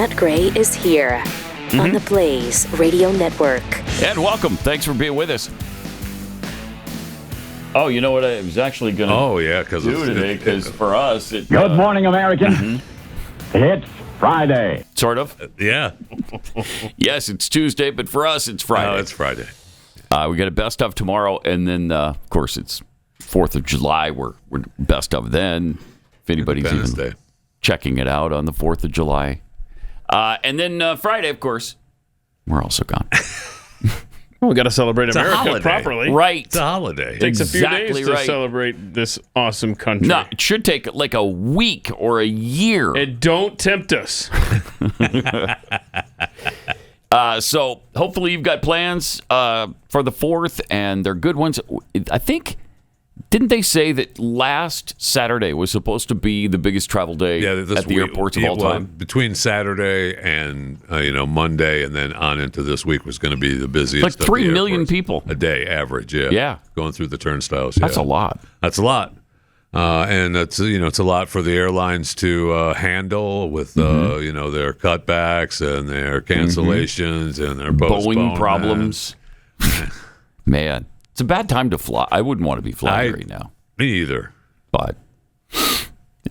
Matt Gray is here on the Blaze Radio Network. And welcome. Thanks for being with us. Oh, you know what I was actually going to do today? Because for us... Good morning, American. It's Friday. Sort of. Yeah. Yes, it's Tuesday, but for us, it's Friday. No, it's Friday. We got a best of tomorrow, and then, of course, it's 4th of July. We're best of then, if anybody's even checking it out on the 4th of July. And then Friday, of course, we're also gone. Well, we got to celebrate America properly. Right. It's a holiday. It takes a few days to celebrate this awesome country. No, it should take like a week or a year. And don't tempt us. So hopefully you've got plans for the 4th, and they're good ones. I think, didn't they say that last Saturday was supposed to be the biggest travel day at the airports of all time? Between Saturday and Monday, and then on into this week was going to be the busiest. Like 3 million people a day average. Yeah, going through the turnstiles. That's a lot. That's a lot. And it's it's a lot for the airlines to handle with their cutbacks and their cancellations and their Boeing problems. Man, it's a bad time to fly. I wouldn't want to be flying right now. Me either. But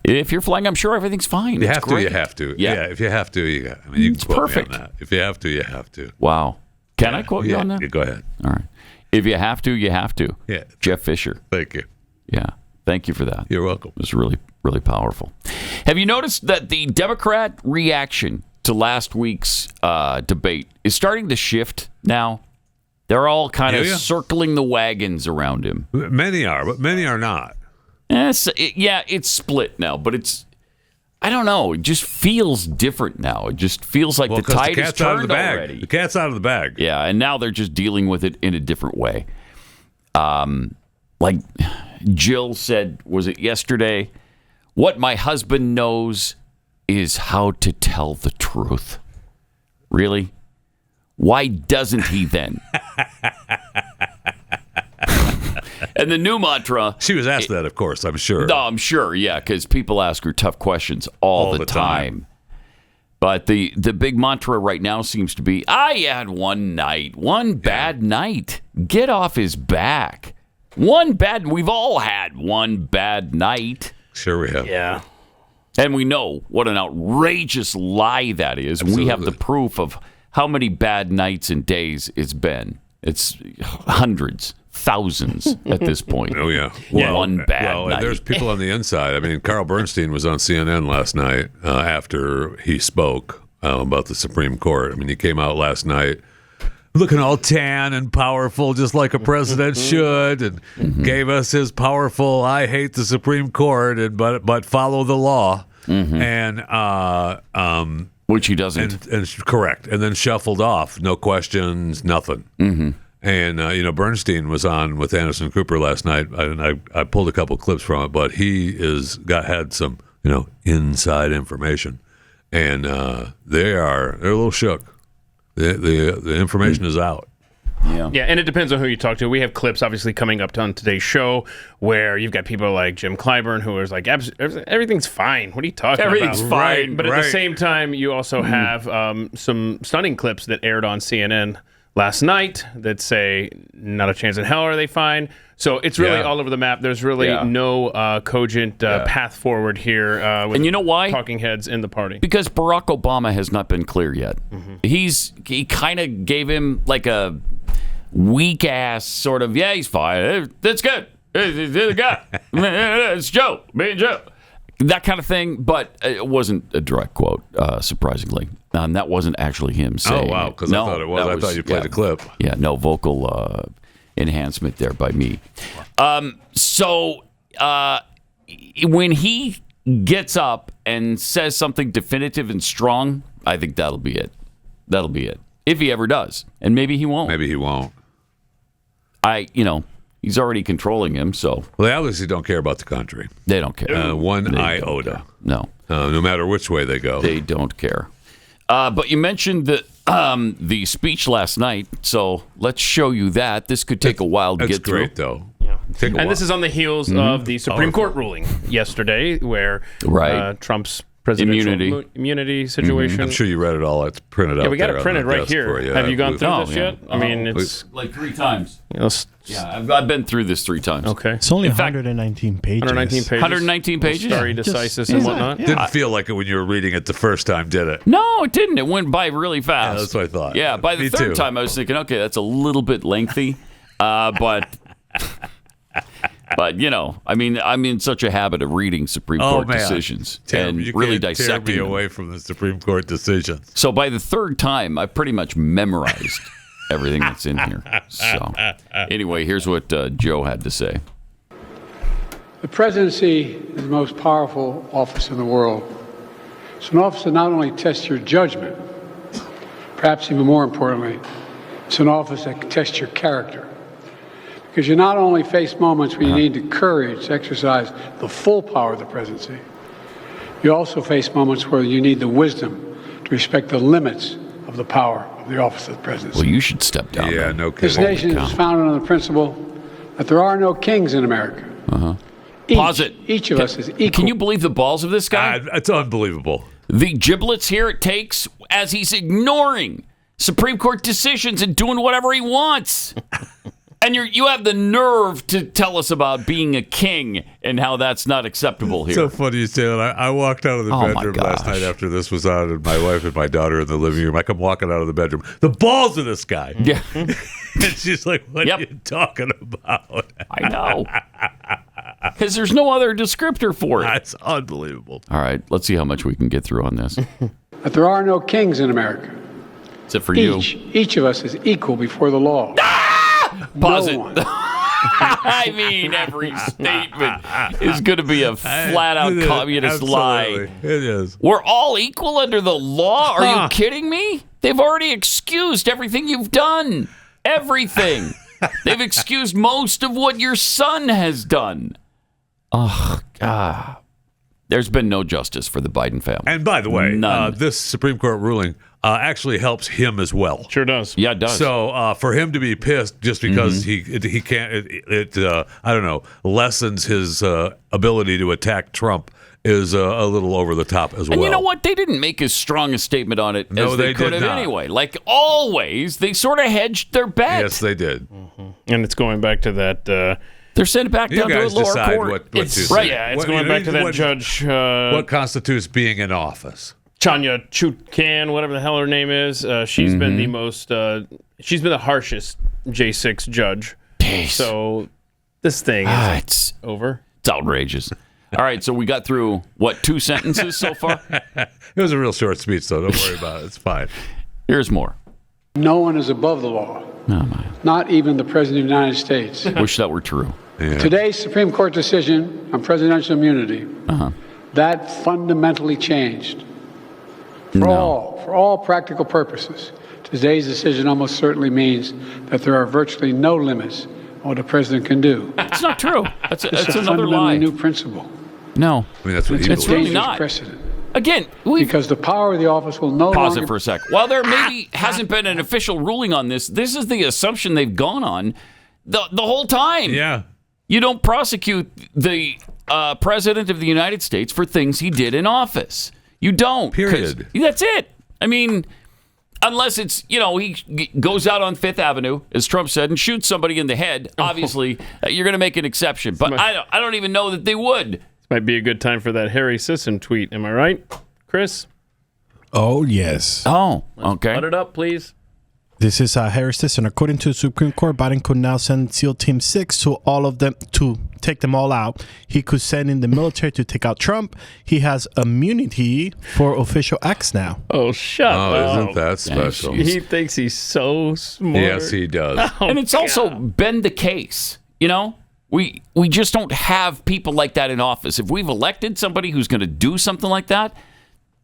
if you're flying, I'm sure everything's fine. You have to. Yeah, if you have to, you can it's quote perfect. me on that. If you have to, you have to. Wow. Can I quote you on that? Yeah, go ahead. All right. If you have to, you have to. Yeah. Jeff Fisher. Thank you. Yeah. Thank you for that. You're welcome. It was really, really powerful. Have you noticed that the Democrat reaction to last week's debate is starting to shift now? They're all kind of circling the wagons around him. Many are, but many are not. It's split now, but I don't know. It just feels different now. It just feels like the tide is turned already. The cat's out of the bag. Yeah, and now they're just dealing with it in a different way. Like Jill said, was it yesterday? What my husband knows is how to tell the truth. Really? Why doesn't he then? And the new mantra... She was asked that, of course, I'm sure. No, I'm sure, yeah, because people ask her tough questions all the time. But the big mantra right now seems to be, I had one bad night. Get off his back. We've all had one bad night. Sure we have. Yeah. And we know what an outrageous lie that is. Absolutely. We have the proof of how many bad nights and days it's been. It's hundreds, thousands at this point. Oh, yeah. One bad night. There's people on the inside. I mean, Carl Bernstein was on CNN last night after he spoke about the Supreme Court. I mean, he came out last night looking all tan and powerful, just like a president should, and gave us his powerful, I hate the Supreme Court, but follow the law. And which he doesn't. And correct. And then shuffled off. No questions, nothing. And, Bernstein was on with Anderson Cooper last night, and I pulled a couple clips from it, but he had some, inside information. And they're a little shook. The information is out. Yeah, and it depends on who you talk to. We have clips, obviously, coming up on today's show where you've got people like Jim Clyburn who is like, everything's fine. What are you talking about? Everything's fine. But at the same time, you also have some stunning clips that aired on CNN last night that say, not a chance in hell are they fine. So it's really all over the map. There's really no cogent path forward here. With and you know why? Talking heads in the party. Because Barack Obama has not been clear yet. He kind of gave him like a weak ass sort of, he's fine. That's good. It's Joe. Me and Joe. That kind of thing. But it wasn't a direct quote, surprisingly. And that wasn't actually him saying. Oh, wow. Because I thought it was. I thought you played the clip. Yeah, no vocal enhancement there by me. So when he gets up and says something definitive and strong, I think that'll be it. That'll be it. If he ever does. And maybe he won't. Maybe he won't. He's already controlling him, so. Well, they obviously don't care about the country. They don't care. One iota. No. No matter which way they go. They don't care. But you mentioned the speech last night, so let's show you that. This could take a while to get through. It's great, though. Yeah. And this is on the heels of the Supreme Court ruling yesterday where Trump's presidential immunity situation. I'm sure you read it all. It's printed out. Yeah, we got there it printed on the right desk here. for you. Have you gone through this yeah. yet? I mean, it's like 3 times. you know, Yeah, I've been through this 3 times. okay. It's only In fact, 119 pages. 119 pages. 119 pages? Stare decisis and whatnot. Didn't feel like it when you were reading it the first time, did it? No, it didn't. It went by really fast. Yeah, that's what I thought. Yeah, by the Me third too. time, I was thinking, okay, that's a little bit lengthy, but you know, I mean, I'm in such a habit of reading Supreme Court decisions and you really can't dissecting tear me them. away from the Supreme Court decisions. So by the third time, I pretty much memorized everything that's in here. So anyway, here's what Joe had to say. The presidency is the most powerful office in the world. It's an office that not only tests your judgment, perhaps even more importantly, it's an office that tests your character. Because you not only face moments when you need the courage to exercise the full power of the presidency, you also face moments where you need the wisdom to respect the limits of the power of the office of the presidency. Well, you should step down. Yeah, there. no This kidding. nation is founded on the principle that there are no kings in America. Pause it. Each of us is equal. Can you believe the balls of this guy? It's unbelievable. The giblets here it takes as he's ignoring Supreme Court decisions and doing whatever he wants. And you have the nerve to tell us about being a king and how that's not acceptable here. So funny you say that. I walked out of the Oh, my bedroom last gosh. night after this was on, and my wife and my daughter in the living room. I come walking out of the bedroom. The balls of this guy. Yeah, And she's like, what Yep. are you talking about? I know. Because there's no other descriptor for it. That's unbelievable. All right, let's see how much we can get through on this. That there are no kings in America. Except for you. Each of us is equal before the law. Pause no it. one. I mean, every statement is going to be a flat-out communist lie. Absolutely. It is. We're all equal under the law? Are you kidding me? They've already excused everything you've done. Everything. They've excused most of what your son has done. Oh, God. There's been no justice for the Biden family. And by the way, None. this Supreme Court ruling actually helps him as well. Sure does. Yeah, it does. So for him to be pissed just because he can't, I don't know, lessens his ability to attack Trump is a little over the top as well. And you know what? They didn't make as strong a statement on it No, as they they could did have not. anyway. Like always, they sort of hedged their bet. Yes, they did. And it's going back to that. They're sent it back You down to a guys lower decide court. what It's to right. say. Yeah, it's What- going you know, back to that what- judge. What constitutes being in office? Chanya Chutkan, whatever the hell her name is, she's been the most, she's been the harshest J6 judge. Jeez. So this thing Ah, is it's over. outrageous. All right, so we got through, what, 2 sentences so far? It was a real short speech, though. Don't worry about it. It's fine. Here's more. No one is above the law. Oh, my. Not even the President of the United States. Wish that were true. Yeah. Today's Supreme Court decision on presidential immunity, that fundamentally changed. For all practical purposes, today's decision almost certainly means that there are virtually no limits on what a president can do. It's not true. That's It's a another fundamentally lie. new principle. No. I mean, that's what he It's really a believes. dangerous not. precedent. Again, we Because the power of the office will no pause longer it for a sec. While there maybe hasn't been an official ruling on this, this is the assumption they've gone on the whole time. Yeah. You don't prosecute the president of the United States for things he did in office. You don't. 'Cause Period. That's it. I mean, unless it's, he goes out on Fifth Avenue, as Trump said, and shoots somebody in the head. Obviously, you're going to make an exception. But I don't even know that they would. This might be a good time for that Harry Sisson tweet. Am I right, Chris? Oh, yes. Oh, okay. Put it up, please. This is Harry Sisson. According to the Supreme Court, Biden could now send SEAL Team 6 to all of them to take them all out. He could send in the military to take out Trump. He has immunity for official acts now. Oh, shut Oh, up. isn't that special? jeez. He thinks he's so smart. Yes, he does. And it's also been the case, We just don't have people like that in office. If we've elected somebody who's going to do something like that,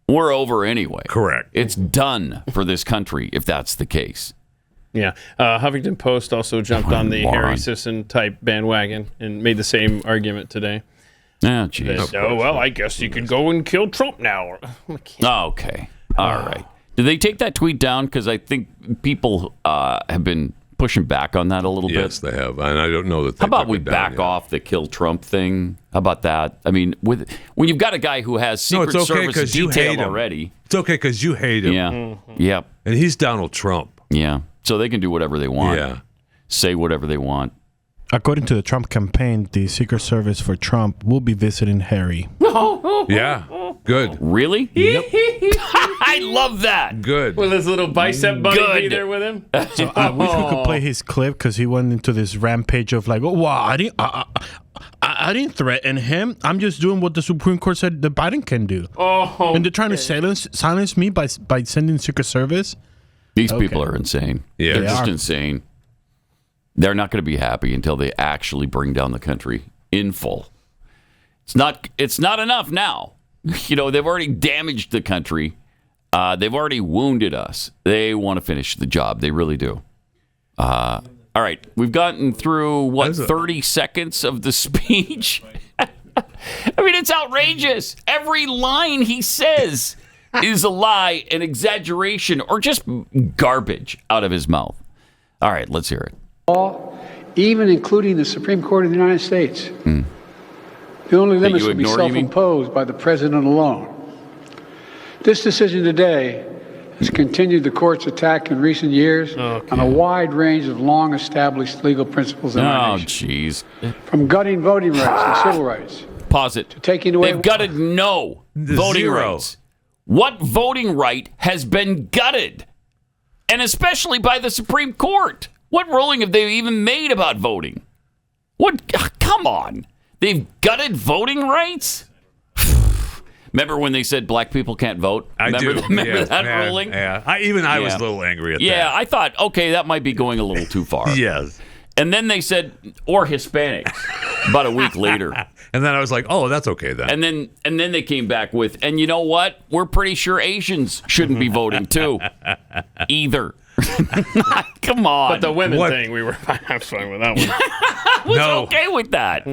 we're over anyway. Correct. It's done for this country if that's the case. Yeah. Huffington Post also jumped on the Moron. Harry Sisson type bandwagon and made the same argument today. Oh, geez. Well, I guess you could go and kill Trump now. Okay. All right. Did they take that tweet down? Because I think people have been pushing back on that a little bit? Yes, they have, and I don't know that. How about we back off the kill Trump thing? How about that? I mean, when you've got a guy who has Secret Service detail already, it's okay because you hate him. Yeah, yeah, and he's Donald Trump. Yeah, so they can do whatever they want. Yeah, say whatever they want. According to the Trump campaign, the Secret Service for Trump will be visiting Harry. Yeah, good. Really? Yep. I love that. Good. Will his little bicep buddy be there with him? So I wish we could play his clip because he went into this rampage of like, oh, wow, I didn't threaten him. I'm just doing what the Supreme Court said that Biden can do. Oh, and they're trying to silence me by sending Secret Service. These people are insane. Yeah, they're just insane. They're not going to be happy until they actually bring down the country in full. It's not enough now. You know, they've already damaged the country. They've already wounded us. They want to finish the job. They really do. All right. We've gotten through, 30 seconds of the speech? I mean, it's outrageous. Every line he says is a lie, an exaggeration, or just garbage out of his mouth. All right. Let's hear it. All, even including the Supreme Court of the United States. The only limits will be self-imposed by the president alone. This decision today has continued the court's attack in recent years on a wide range of long-established legal principles in our nation. Jeez. From gutting voting rights and civil rights. Pause it. To taking away... They've gutted no voting rights. What voting right has been gutted? And especially by the Supreme Court. What ruling have they even made about voting? What? Come on. They've gutted voting rights? Remember when they said black people can't vote? Remember that ruling? Yeah. I was a little angry at that. Yeah, I thought, okay, that might be going a little too far. Yes. And then they said, or Hispanics, about a week later. And then I was like, oh, that's okay then. And then they came back with, and you know what? We're pretty sure Asians shouldn't be voting too. Either. Come on. But the women thing, I was fine with that one. I was okay with that.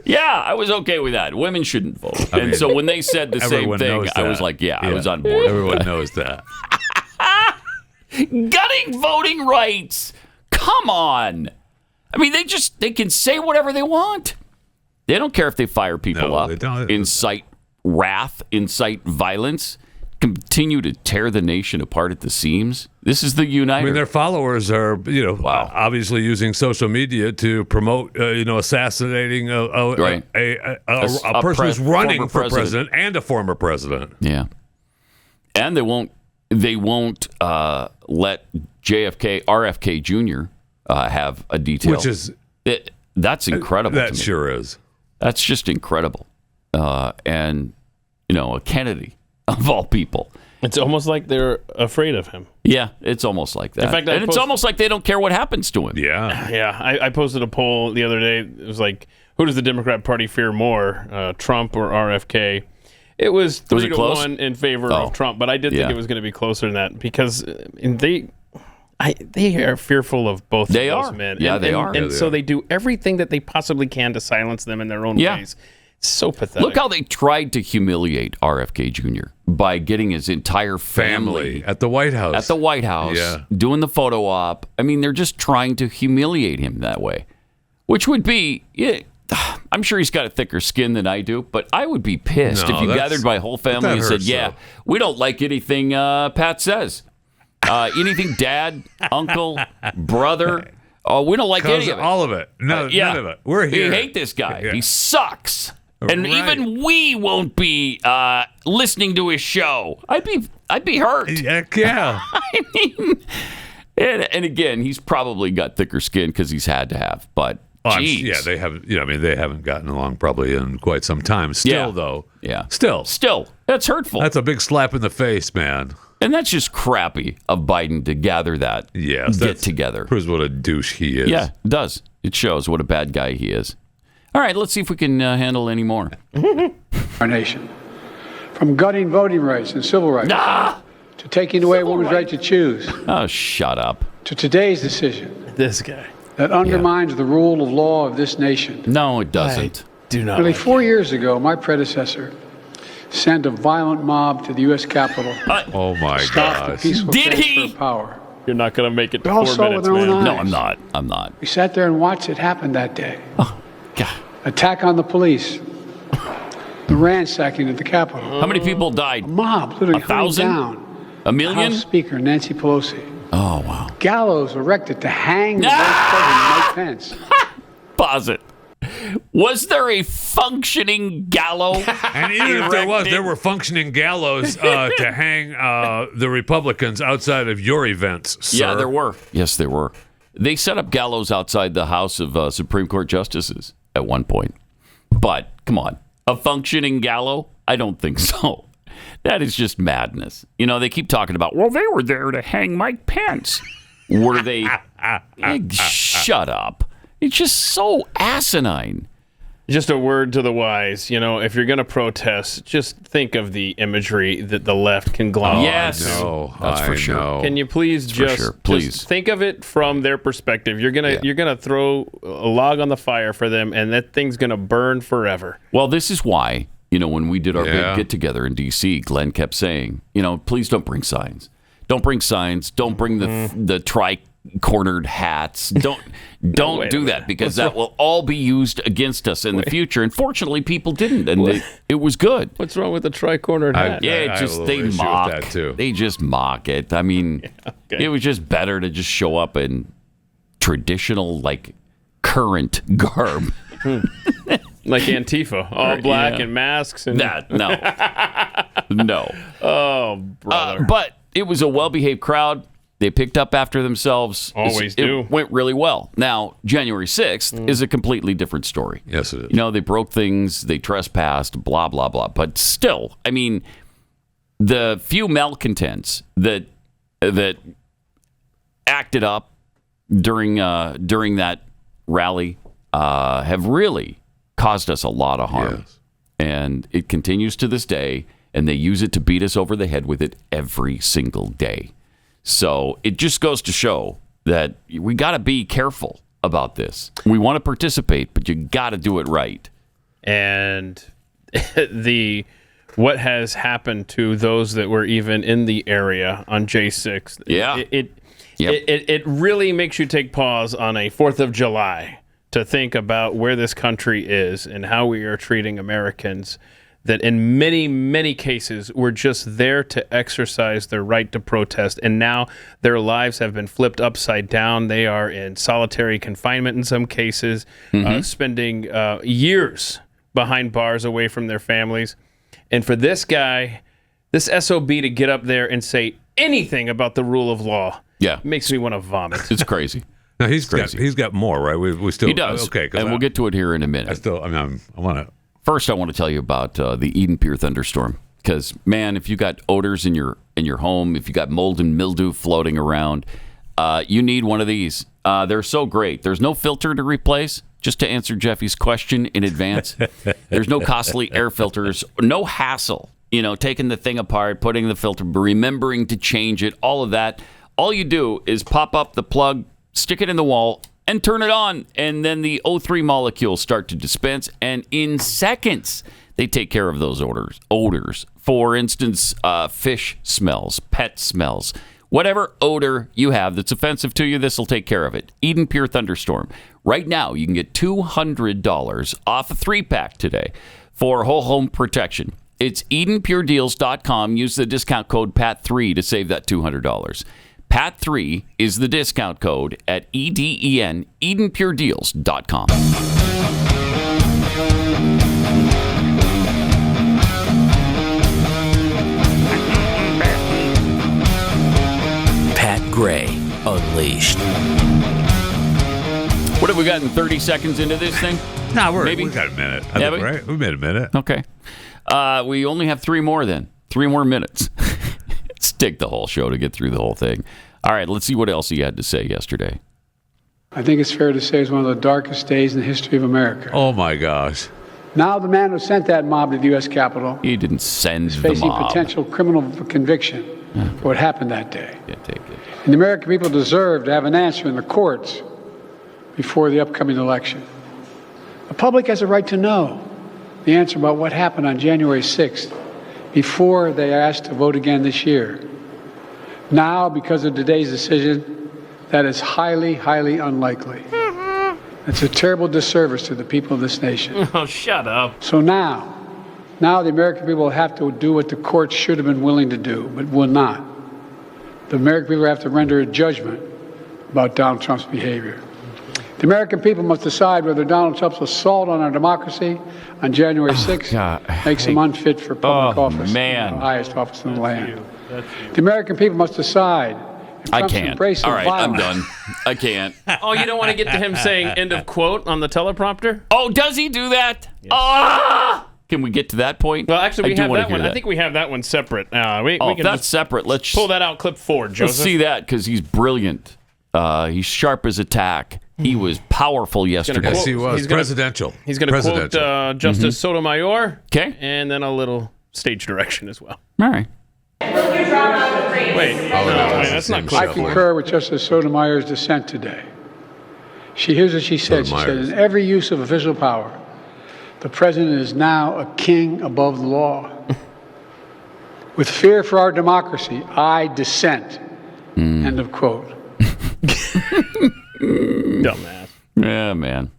Yeah, I was okay with that. Women shouldn't vote. And so when they said the same thing, I was like, I was on board. Everyone knows that. Gutting voting rights. Come on. I mean, they can say whatever they want. They don't care if they fire people up, incite wrath, incite violence, continue to tear the nation apart at the seams. This is the uniter. I mean, their followers are, obviously using social media to promote, assassinating a person who's running for president and a former president. Yeah, and they won't let RFK Jr. Have a detail, which is that's incredible. That sure is. That's just incredible, and a Kennedy of all people. It's almost like they're afraid of him. Yeah, it's almost like that. In fact, it's almost like they don't care what happens to him. Yeah. Yeah. I posted a poll the other day. It was like, who does the Democrat Party fear more, Trump or RFK? It was 3-1 in favor of Trump, but I did think it was going to be closer than that because they are fearful of both of those men. Yeah, they are. And so they do everything that they possibly can to silence them in their own ways. It's so pathetic. Look how they tried to humiliate RFK Jr. by getting his entire family at the White House. Doing the photo op. I mean, they're just trying to humiliate him that way, which would be... I'm sure he's got a thicker skin than I do, but I would be pissed if you gathered my whole family and said, we don't like anything Pat says. Anything dad, uncle, brother. We don't like any of it. All of it. None of it. We're here. We hate this guy. Yeah. He sucks. And even we won't be listening to his show. I'd be hurt. Yeah. I mean, and again, he's probably got thicker skin because he's had to have. But they haven't. They haven't gotten along probably in quite some time. Still, though. Yeah. Still, that's hurtful. That's a big slap in the face, man. And that's just crappy of Biden to gather that get together. Proves what a douche he is. Yeah, it does. It shows what a bad guy he is. All right, let's see if we can handle any more. Our nation. From gutting voting rights and civil rights to taking away a woman's right to choose. Oh, shut up. To today's decision. This guy. That undermines the rule of law of this nation. No, it doesn't. Nearly 4 years ago, my predecessor sent a violent mob to the U.S. Capitol. Oh, my Stop gosh. the peaceful transfer of power. You're not going to make it to We all 4 saw it minutes, with our own man. eyes. No, I'm not. I'm not. We sat there and watched it happen that day. Oh, God. Attack on the police. The ransacking at the Capitol. How many people died? Mob literally hunting 1,000? down A million? House Speaker Nancy Pelosi. Oh, wow. Gallows erected to hang the Vice President Mike Pence. Pause it. Was there a functioning gallows? And even if there was, there were functioning gallows to hang the Republicans outside of your events, sir. Yeah, there were. Yes, there were. They set up gallows outside the House of Supreme Court Justices at one point. But, come on, a functioning gallows? I don't think so. That is just madness. You know, they keep talking about, well, they were there to hang Mike Pence. Were they? Shut up. It's just so asinine. Just a word to the wise, you know, if you're going to protest, just think of the imagery that the left can glom Yes. onto. No, That's for sure. know. Can you please just think of it from their perspective? You're gonna throw a log on the fire for them, and that thing's gonna burn forever. Well, this is why, you know, when we did our big Yeah. get-together in D.C., Glenn kept saying, you know, please don't bring signs. Don't bring signs. Don't bring the tri-cornered hats. Don't Wait a do minute. that, because that will all be used against us in the future. And fortunately, people didn't, and it was good. What's wrong with the tri-cornered hat? Yeah, I have a little they issue with mock. that, too. They just mock it. I mean, okay. it was just better to just show up in traditional, like, current garb. Like Antifa, all black yeah. and masks and That no. Oh, brother. But it was a well-behaved crowd. They picked up after themselves. Always It do. went really well. Now, January 6th is a completely different story. Yes, it is. You know, they broke things, they trespassed, blah, blah, blah. But still, I mean, the few malcontents that acted up during that rally have really caused us a lot of harm. Yes. And it continues to this day, and they use it to beat us over the head with it every single day. So it just goes to show that we got to be careful about this. We want to participate, but you got to do it right. And what has happened to those that were even in the area on J6? Yeah. It really makes you take pause on a 4th of July to think about where this country is and how we are treating Americans that in many, many cases were just there to exercise their right to protest. And now their lives have been flipped upside down. They are in solitary confinement in some cases, spending years behind bars away from their families. And for this guy, this SOB to get up there and say anything about the rule of law makes me want to vomit. It's crazy. Now he's got more, right? We still He does. Okay, and we'll get to it here in a minute. I want to. First, I want to tell you about the Eden Pure thunderstorm. Because, man, if you got odors in your home, if you got mold and mildew floating around, you need one of these. They're so great. There's no filter to replace. Just to answer Jeffy's question in advance, there's no costly air filters, no hassle. You know, taking the thing apart, putting the filter, remembering to change it, all of that. All you do is pop up the plug, stick it in the wall, and turn it on, and then the O3 molecules start to dispense, and in seconds, they take care of those odors. For instance, fish smells, pet smells, whatever odor you have that's offensive to you, this will take care of it. Eden Pure Thunderstorm. Right now, you can get $200 off a 3-pack today for whole home protection. It's EdenPureDeals.com. Use the discount code PAT3 to save that $200. PAT3 is the discount code at EdenPureDeals.com. Pat Gray Unleashed. What have we got in 30 seconds into this thing? No, Maybe. we got a minute. Have we? Right? We made a minute. Okay. We only have 3 more then. 3 more minutes. Let's take the whole show to get through the whole thing. All right, let's see what else he had to say yesterday. I think it's fair to say it's one of the darkest days in the history of America. Oh my gosh! Now the man who sent that mob to the U.S. Capitol He didn't send is the facing mob. potential criminal conviction for what happened that day. Yeah, take it. And the American people deserve to have an answer in the courts before the upcoming election. The public has a right to know the answer about what happened on January 6th before they are asked to vote again this year. Now, because of today's decision, that is highly, highly unlikely. It's a terrible disservice to the people of this nation. Oh, shut up. So now the American people have to do what the courts should have been willing to do, but will not. The American people have to render a judgment about Donald Trump's behavior. The American people must decide whether Donald Trump's assault on our democracy on January 6th makes him unfit for public office, the highest office in the land. The American people must decide. I can't. All right, I'm done. I can't. Oh, you don't want to get to him saying end of quote on the teleprompter? Oh, does he do that? Yes. Ah! Can we get to that point? Well, actually, we have that one. I think we have that one separate. We can that's separate. Let's pull that out, clip 4, Joseph. Let's see that, because he's brilliant. He's sharp as a tack. He was powerful yesterday. Yes, he was. Presidential. He's going to quote Justice Sotomayor. Okay. And then a little stage direction as well. All right. Wait, that's not clear. I concur with Justice Sotomayor's dissent today. Here's what she said. She said, in every use of official power, the president is now a king above the law. With fear for our democracy, I dissent. End of quote. Dumbass. Yeah, man.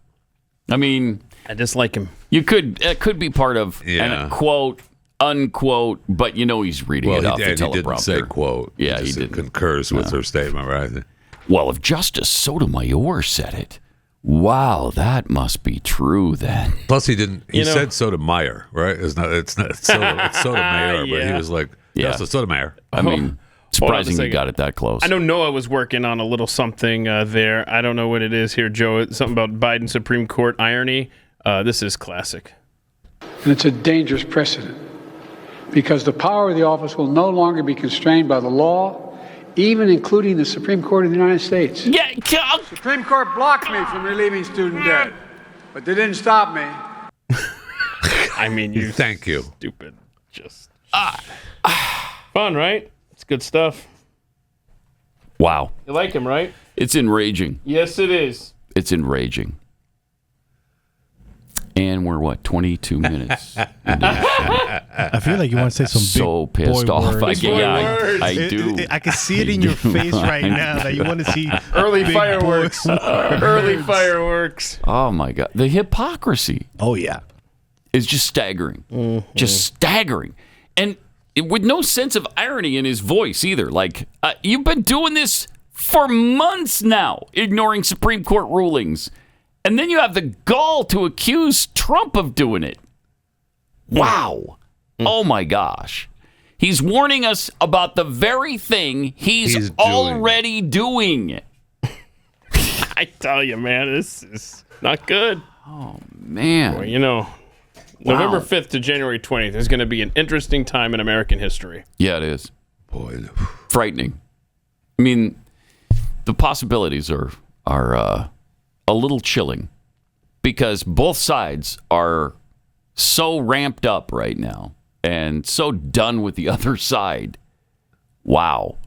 I mean, I dislike him. It could be part of a quote, unquote, but he's reading it off the teleprompter. He didn't say quote. Yeah, he didn't. Concurs with her statement, right? Well, if Justice Sotomayor said it, wow, that must be true then. Plus, he didn't. He said Sotomayor, right? It's Sotomayor, but he was like Justice Sotomayor. I mean, surprising you got it that close. I know Noah was working on a little something there. I don't know what it is here, Joe. It's something about Biden Supreme Court irony. This is classic. And it's a dangerous precedent because the power of the office will no longer be constrained by the law, even including the Supreme Court of the United States. Yeah, the Supreme Court blocked me from relieving student debt, but they didn't stop me. I mean, thank you. Stupid. Just fun, right? It's good stuff. Wow. You like him, right? It's enraging. Yes, it is. It's enraging. And we're 22 minutes into the show. I feel like you want to say some big pissed boy off. words. I do. I can see it in your face right now that you want to see early fireworks. Early fireworks. Oh my God, the hypocrisy. Oh yeah, is just staggering. Just staggering, and with no sense of irony in his voice either. Like you've been doing this for months now, ignoring Supreme Court rulings. And then you have the gall to accuse Trump of doing it. Wow. Oh, my gosh. He's warning us about the very thing he's already doing. I tell you, man, this is not good. Oh, man. Well, November 5th to January 20th is going to be an interesting time in American history. Yeah, it is. Boy, frightening. I mean, the possibilities are a little chilling because both sides are so ramped up right now and so done with the other side. Wow.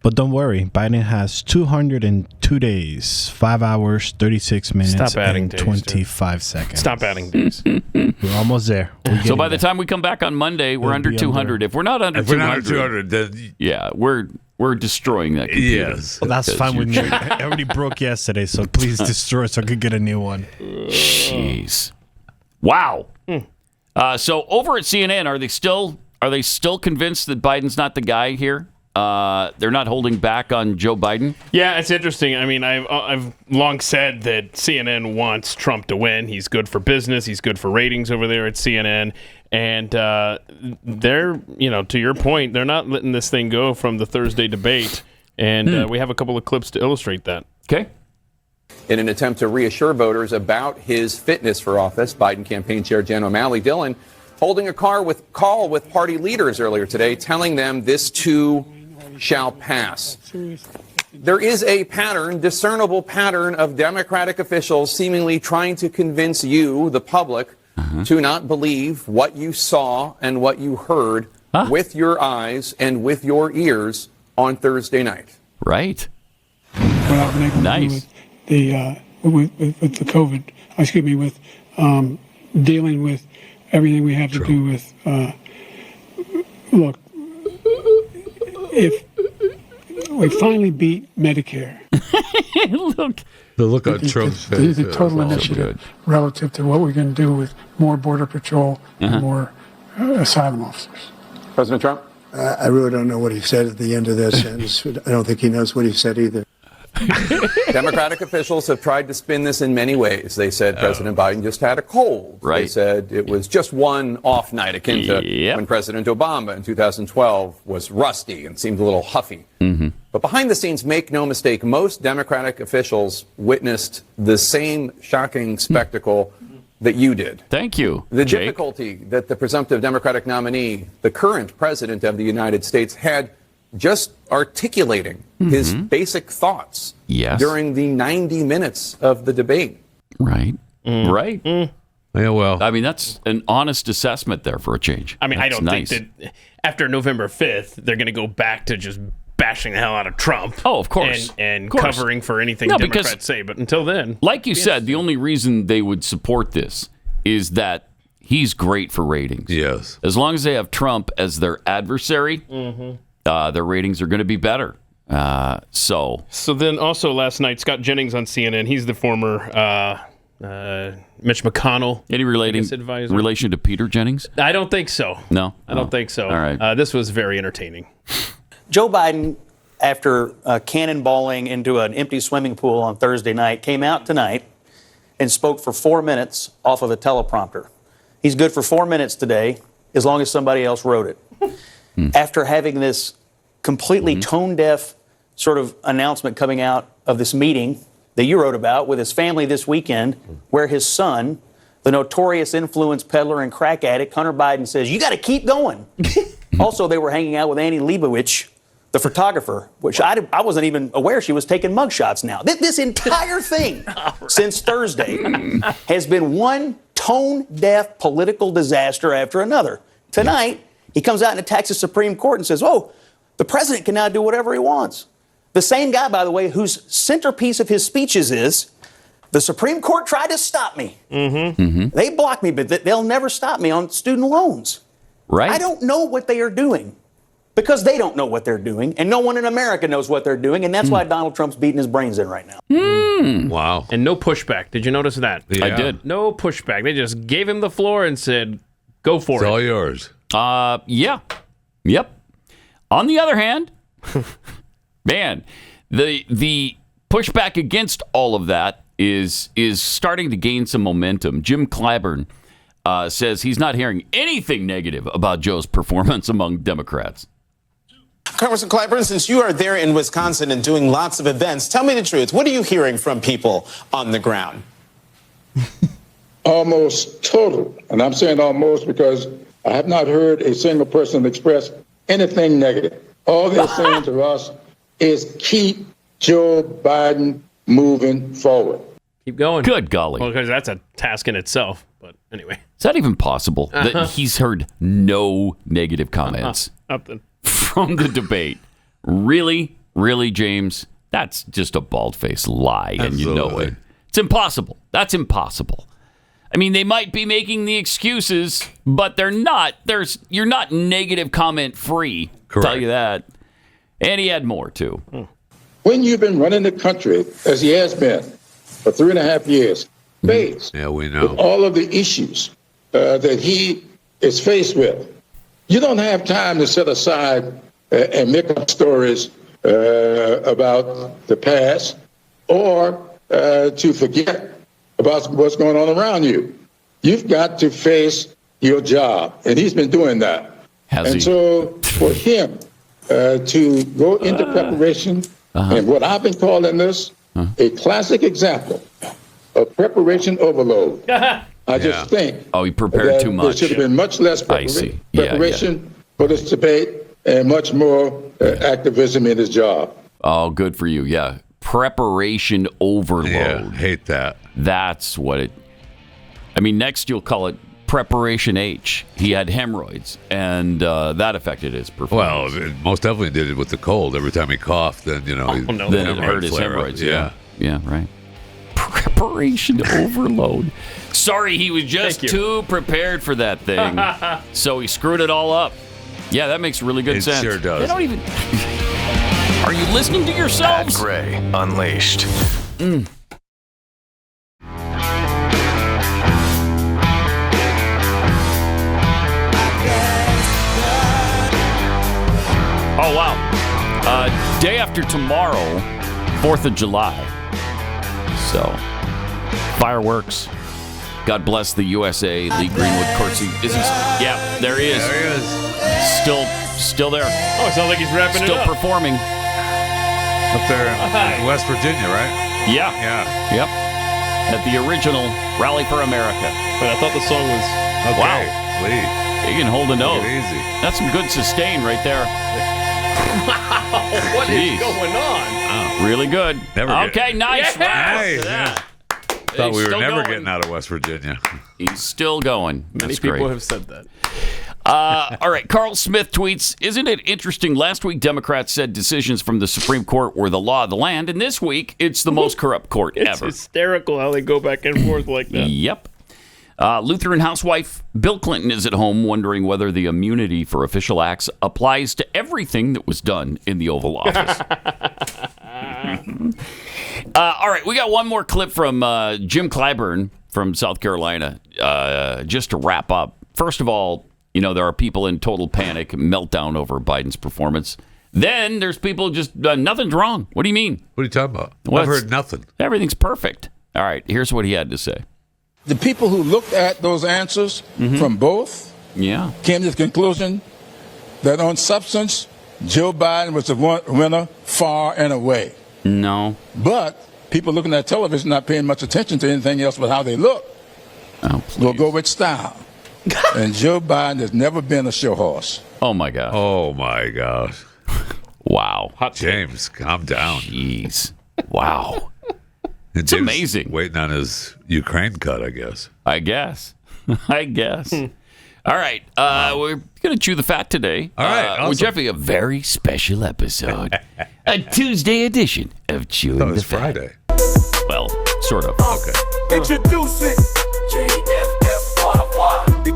But don't worry, Biden has 202 days, 5 hours, 36 minutes, and 25 seconds. Stop adding days. We're almost there. So by the time we come back on Monday, we're under 200. If we're not under 200, then yeah, we're destroying that computer. Yes. Well, that's fine with me. It already broke yesterday, so please destroy it so I could get a new one. Jeez. Wow. So over at CNN, are they still convinced that Biden's not the guy here? They're not holding back on Joe Biden? Yeah, it's interesting. I mean, I've long said that CNN wants Trump to win. He's good for business. He's good for ratings over there at CNN. And they're, to your point, they're not letting this thing go from the Thursday debate. And we have a couple of clips to illustrate that. Okay. In an attempt to reassure voters about his fitness for office, Biden campaign chair Jan O'Malley Dillon holding a call with party leaders earlier today, telling them this too shall pass. There is a discernible pattern of Democratic officials seemingly trying to convince you, the public, to not believe what you saw and what you heard with your eyes and with your ears on Thursday night. Right. What I've been able to do with the COVID, with dealing with everything we have to do with, look, we finally beat Medicare. Look. The look on Trump's face. The total initiative relative to what we're going to do with more Border Patrol and more asylum officers. President Trump? I really don't know what he said at the end of that sentence. I don't think he knows what he said either. Democratic officials have tried to spin this in many ways. They said President Biden just had a cold. Right. They said it was just one off night, akin to when President Obama in 2012 was rusty and seemed a little huffy. Mm-hmm. But behind the scenes, make no mistake, most Democratic officials witnessed the same shocking spectacle that you did. Thank you, The Jake. difficulty that the presumptive Democratic nominee, the current president of the United States, had just articulating his basic thoughts during the 90 minutes of the debate. Right. Right. Yeah, well. I mean, that's an honest assessment there for a change. I mean, that's I don't think that after November 5th, they're going to go back to just bashing the hell out of Trump. Oh, of course. And covering for anything Democrats say. But until then. Like you said, the only reason they would support this is that he's great for ratings. Yes. As long as they have Trump as their adversary, their ratings are going to be better. So then also last night, Scott Jennings on CNN, he's the former Mitch McConnell. Any relation to Peter Jennings? I don't think so. No? I don't think so. All right. This was very entertaining. Joe Biden, after cannonballing into an empty swimming pool on Thursday night, came out tonight and spoke for 4 minutes off of a teleprompter. He's good for 4 minutes today, as long as somebody else wrote it. After having this completely tone-deaf sort of announcement coming out of this meeting that you wrote about with his family this weekend, where his son, the notorious influence peddler and crack addict, Hunter Biden, says, you got to keep going. Also, they were hanging out with Annie Leibovich, the photographer, which I wasn't even aware she was taking mugshots now. This entire thing since Thursday has been one tone-deaf political disaster after another. Tonight, he comes out and attacks the Supreme Court and says, oh, the president can now do whatever he wants. The same guy, by the way, whose centerpiece of his speeches is, the Supreme Court tried to stop me. They blocked me, but they'll never stop me on student loans. Right. I don't know what they are doing because they don't know what they're doing, and no one in America knows what they're doing, and that's why Donald Trump's beating his brains in right now. Wow. And no pushback. Did you notice that? Yeah. I did. No pushback. They just gave him the floor and said, go for It's it. all yours. Yeah. Yep. On the other hand, man, the pushback against all of that is starting to gain some momentum. Jim Clyburn says he's not hearing anything negative about Joe's performance among Democrats. Congressman Clyburn, since you are there in Wisconsin and doing lots of events, tell me the truth. What are you hearing from people on the ground? Almost total. And I'm saying almost because I have not heard a single person express anything negative. All they're saying to us is keep Joe Biden moving forward. Keep going. Good golly. Well, because that's a task in itself. But anyway. Is that even possible that he's heard no negative comments from the debate? Really? Really, James? That's just a bald-faced lie, and you know it. It's impossible. That's impossible. I mean, they might be making the excuses, but they're not. You're not negative comment free. I'll tell you that. And he had more, too. When you've been running the country, as he has been, for 3.5 years, faced we know. with all of the issues that he is faced with, you don't have time to set aside and make up stories about the past or to forget about what's going on around you. You've got to face your job, and he's been doing that. So for him to go into preparation, and what I've been calling this a classic example of preparation overload. I just think he prepared too much. There should have been much less preparation for this debate and much more activism in his job. Oh, good for you. Yeah. Preparation overload. Yeah, hate that. That's what it... I mean, next you'll call it Preparation H. He had hemorrhoids, and that affected his performance. Well, it most definitely did it with the cold. Every time he coughed, then, then it hurt his hemorrhoids. Yeah, right. Preparation overload. Sorry, he was just too prepared for that thing, so he screwed it all up. Yeah, that makes really good sense. It sure does. They don't even... Are you listening to yourselves? Pat Gray Unleashed. Oh, wow. Day after tomorrow, 4th of July. So, fireworks. God bless the USA. Lee Greenwood courtesy. Is he? Yeah, there he is. There he is. Still there. Oh, it sounds like he's wrapping it up. Still performing. Up there in West Virginia, right? Yeah. Yeah. Yep. At the original Rally for America. But I thought the song was... Okay. Wow. Lee. You can hold a note. Take it easy. That's some good sustain right there. Wow, what is going on? Really good. Nice. Nice. Yeah. Thought we were Still never going. getting out of West Virginia. He's still going. Many That's people great. have said that. All right, Carl Smith tweets, isn't it interesting? Last week, Democrats said decisions from the Supreme Court were the law of the land, and this week, it's the most corrupt court It's ever. hysterical how they go back and forth like that. Yep. Lutheran housewife Bill Clinton is at home wondering whether the immunity for official acts applies to everything that was done in the Oval Office. All right, we got one more clip from Jim Clyburn from South Carolina, just to wrap up. First of all, there are people in total panic, meltdown over Biden's performance. Then there's people just, nothing's wrong. What do you mean? What are you talking about? Well, I've heard nothing. Everything's perfect. All right, here's what he had to say. The people who looked at those answers from both came to the conclusion that on substance, Joe Biden was the winner far and away. No. But people looking at television not paying much attention to anything else but how they look. Oh, will go with style. And Joe Biden has never been a show horse. Oh, my God. Oh, my gosh. Wow. James, calm down. Jeez. Wow. It's amazing. Waiting on his Ukraine cut, I guess. I guess. All right. We're going to chew the fat today. All right. Awesome. Which is a very special episode. A Tuesday edition of Chewing the Fat. Friday. Well, sort of. Okay. Introducing it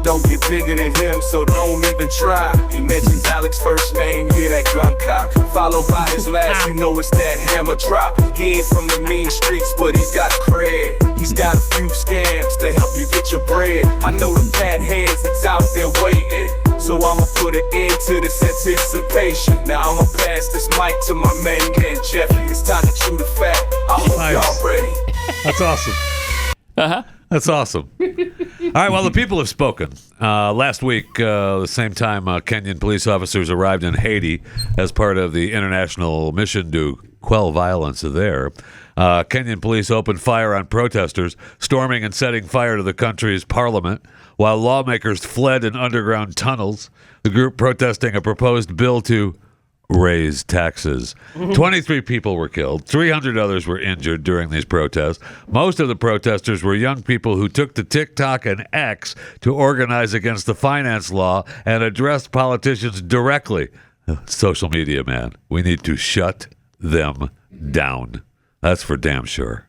don't get bigger than him, so don't even try. He mentions Alex's first name, hear that gun cock. Followed by his last, you know it's that hammer drop. He ain't from the mean streets, but he's got cred. He's got a few scams to help you get your bread. I know the bad heads that's out there waiting, so I'ma put an end to this anticipation. Now I'ma pass this mic to my man Jeffy. It's time to chew the fat. I hope y'all ready. That's awesome. Uh-huh. That's awesome. All right, well, the people have spoken. Last week, the same time, Kenyan police officers arrived in Haiti as part of the international mission to quell violence there. Kenyan police opened fire on protesters, storming and setting fire to the country's parliament, while lawmakers fled in underground tunnels, the group protesting a proposed bill to raise taxes. 23 people were killed. 300 others were injured during these protests. Most of the protesters were young people who took to TikTok and X to organize against the finance law and addressed politicians directly. Social media, man. We need to shut them down. That's for damn sure.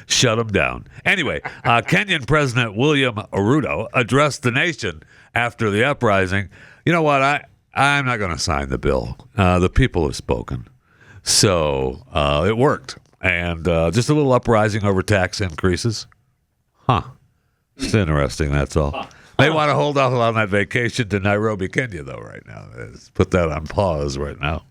Shut them down. Anyway, Kenyan President William Ruto addressed the nation after the uprising. You know what? I'm not going to sign the bill. The people have spoken. So it worked. And just a little uprising over tax increases. It's interesting, that's all. They want to hold off on that vacation to Nairobi, Kenya, though, right now. Let's put that on pause right now.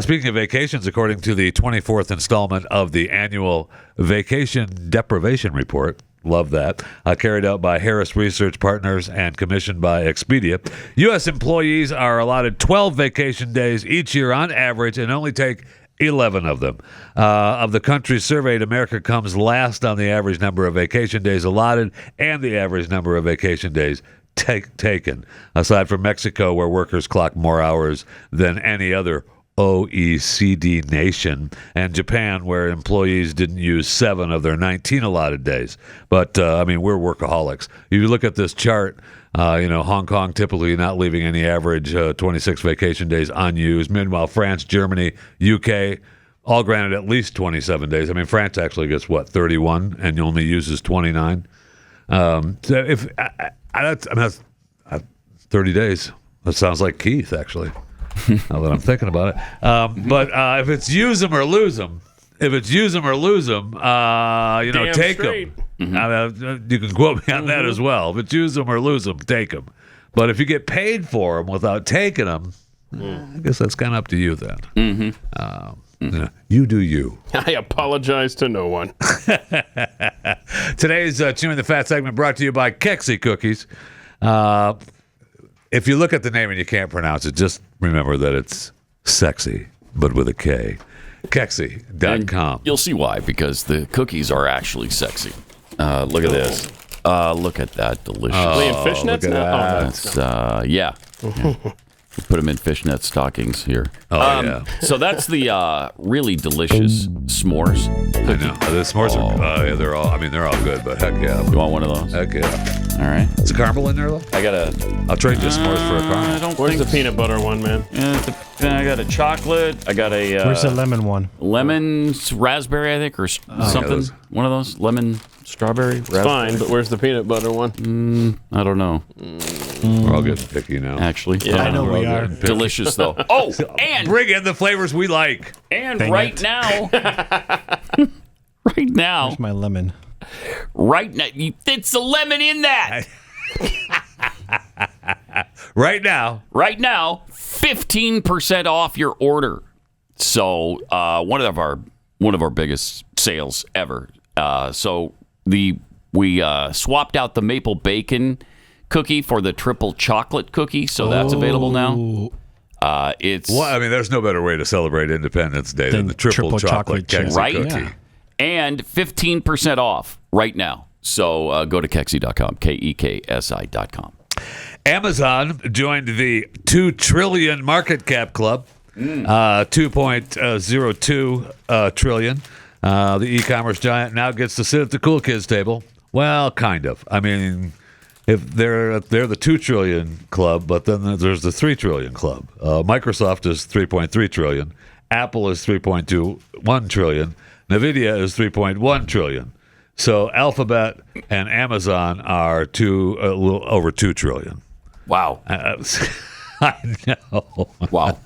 Speaking of vacations, according to the 24th installment of the annual Vacation Deprivation Report, love that, carried out by Harris Research Partners and commissioned by Expedia, U.S. employees are allotted 12 vacation days each year on average and only take 11 of them. Of the countries surveyed, America comes last on the average number of vacation days allotted and the average number of vacation days taken, aside from Mexico, where workers clock more hours than any other OECD nation, and Japan, where employees didn't use 7 of their 19 allotted days. But, we're workaholics. If you look at this chart, Hong Kong typically not leaving any average 26 vacation days unused. Meanwhile, France, Germany, UK, all granted at least 27 days. France actually gets, 31 and only uses 29. So that's 30 days. That sounds like Keith, actually. Now that I'm thinking about it. But if it's use them or lose them, take them. You can quote me on that as well. If it's use them or lose them, take them. But if you get paid for them without taking them, I guess that's kind of up to you then. You do you. I apologize to no one. Today's Chewing the Fat segment brought to you by Kexi Cookies. If you look at the name and you can't pronounce it, just remember that it's sexy, but with a K. Kexi.com. You'll see why, because the cookies are actually sexy. Look at this. Look at that delicious. In fishnets? Yeah. We put them in fishnet stockings here. Yeah. So that's the really delicious s'mores. I know. The s'mores are, they're all good, but heck yeah. You want one of those? Heck yeah. All right. Is caramel in there, though? I'll trade you s'mores for a caramel. Where's the peanut butter one, man? I got a chocolate. I got a... Where's the lemon one? Lemon raspberry, I think, or something. Yeah, one of those. Lemon strawberry. It's fine, but where's the peanut butter one? I don't know. We're all getting picky now. Actually. I know we are. Delicious, though. Oh, and... Bring in the flavors we like. And right now... Right now... Where's my lemon? Right now... It's the lemon in that! Right now, 15% off your order. So one of our biggest sales ever. We swapped out the maple bacon cookie for the triple chocolate cookie, so that's available now. There's no better way to celebrate Independence Day than the triple chocolate Kexi cookie. Yeah. And 15% off right now. So go to Kexi.com, KEKSI.com. Amazon joined the 2 trillion market cap club, 2.02 trillion. The e-commerce giant now gets to sit at the cool kids table. Well, kind of. I mean, if they're the 2 trillion club, but then there's the 3 trillion club. Microsoft is 3.3 trillion. Apple is 3.21 trillion. Nvidia is 3.1 trillion. So Alphabet and Amazon are a little over 2 trillion. Wow. I know. Wow.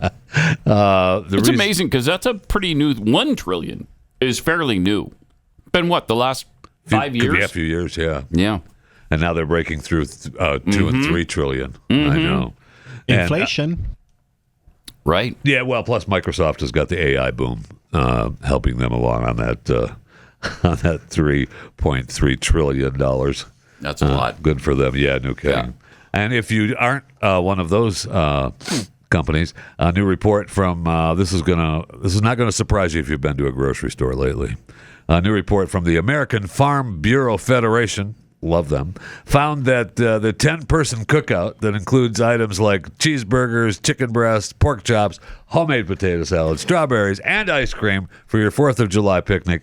It's amazing because that's a pretty new 1 trillion is fairly new. Been what, the last 5 years? Yeah, a few years, yeah. Yeah. And now they're breaking through 2 and 3 trillion. I know. Inflation. Right. Yeah, well, plus Microsoft has got the AI boom helping them along on that $3.3 trillion. That's a lot. Good for them. Yeah, no kidding. Yeah. And if you aren't one of those companies, a new report from this is not going to surprise you if you've been to a grocery store lately. A new report from the American Farm Bureau Federation, love them, found that the 10-person cookout that includes items like cheeseburgers, chicken breasts, pork chops, homemade potato salad, strawberries, and ice cream for your 4th of July picnic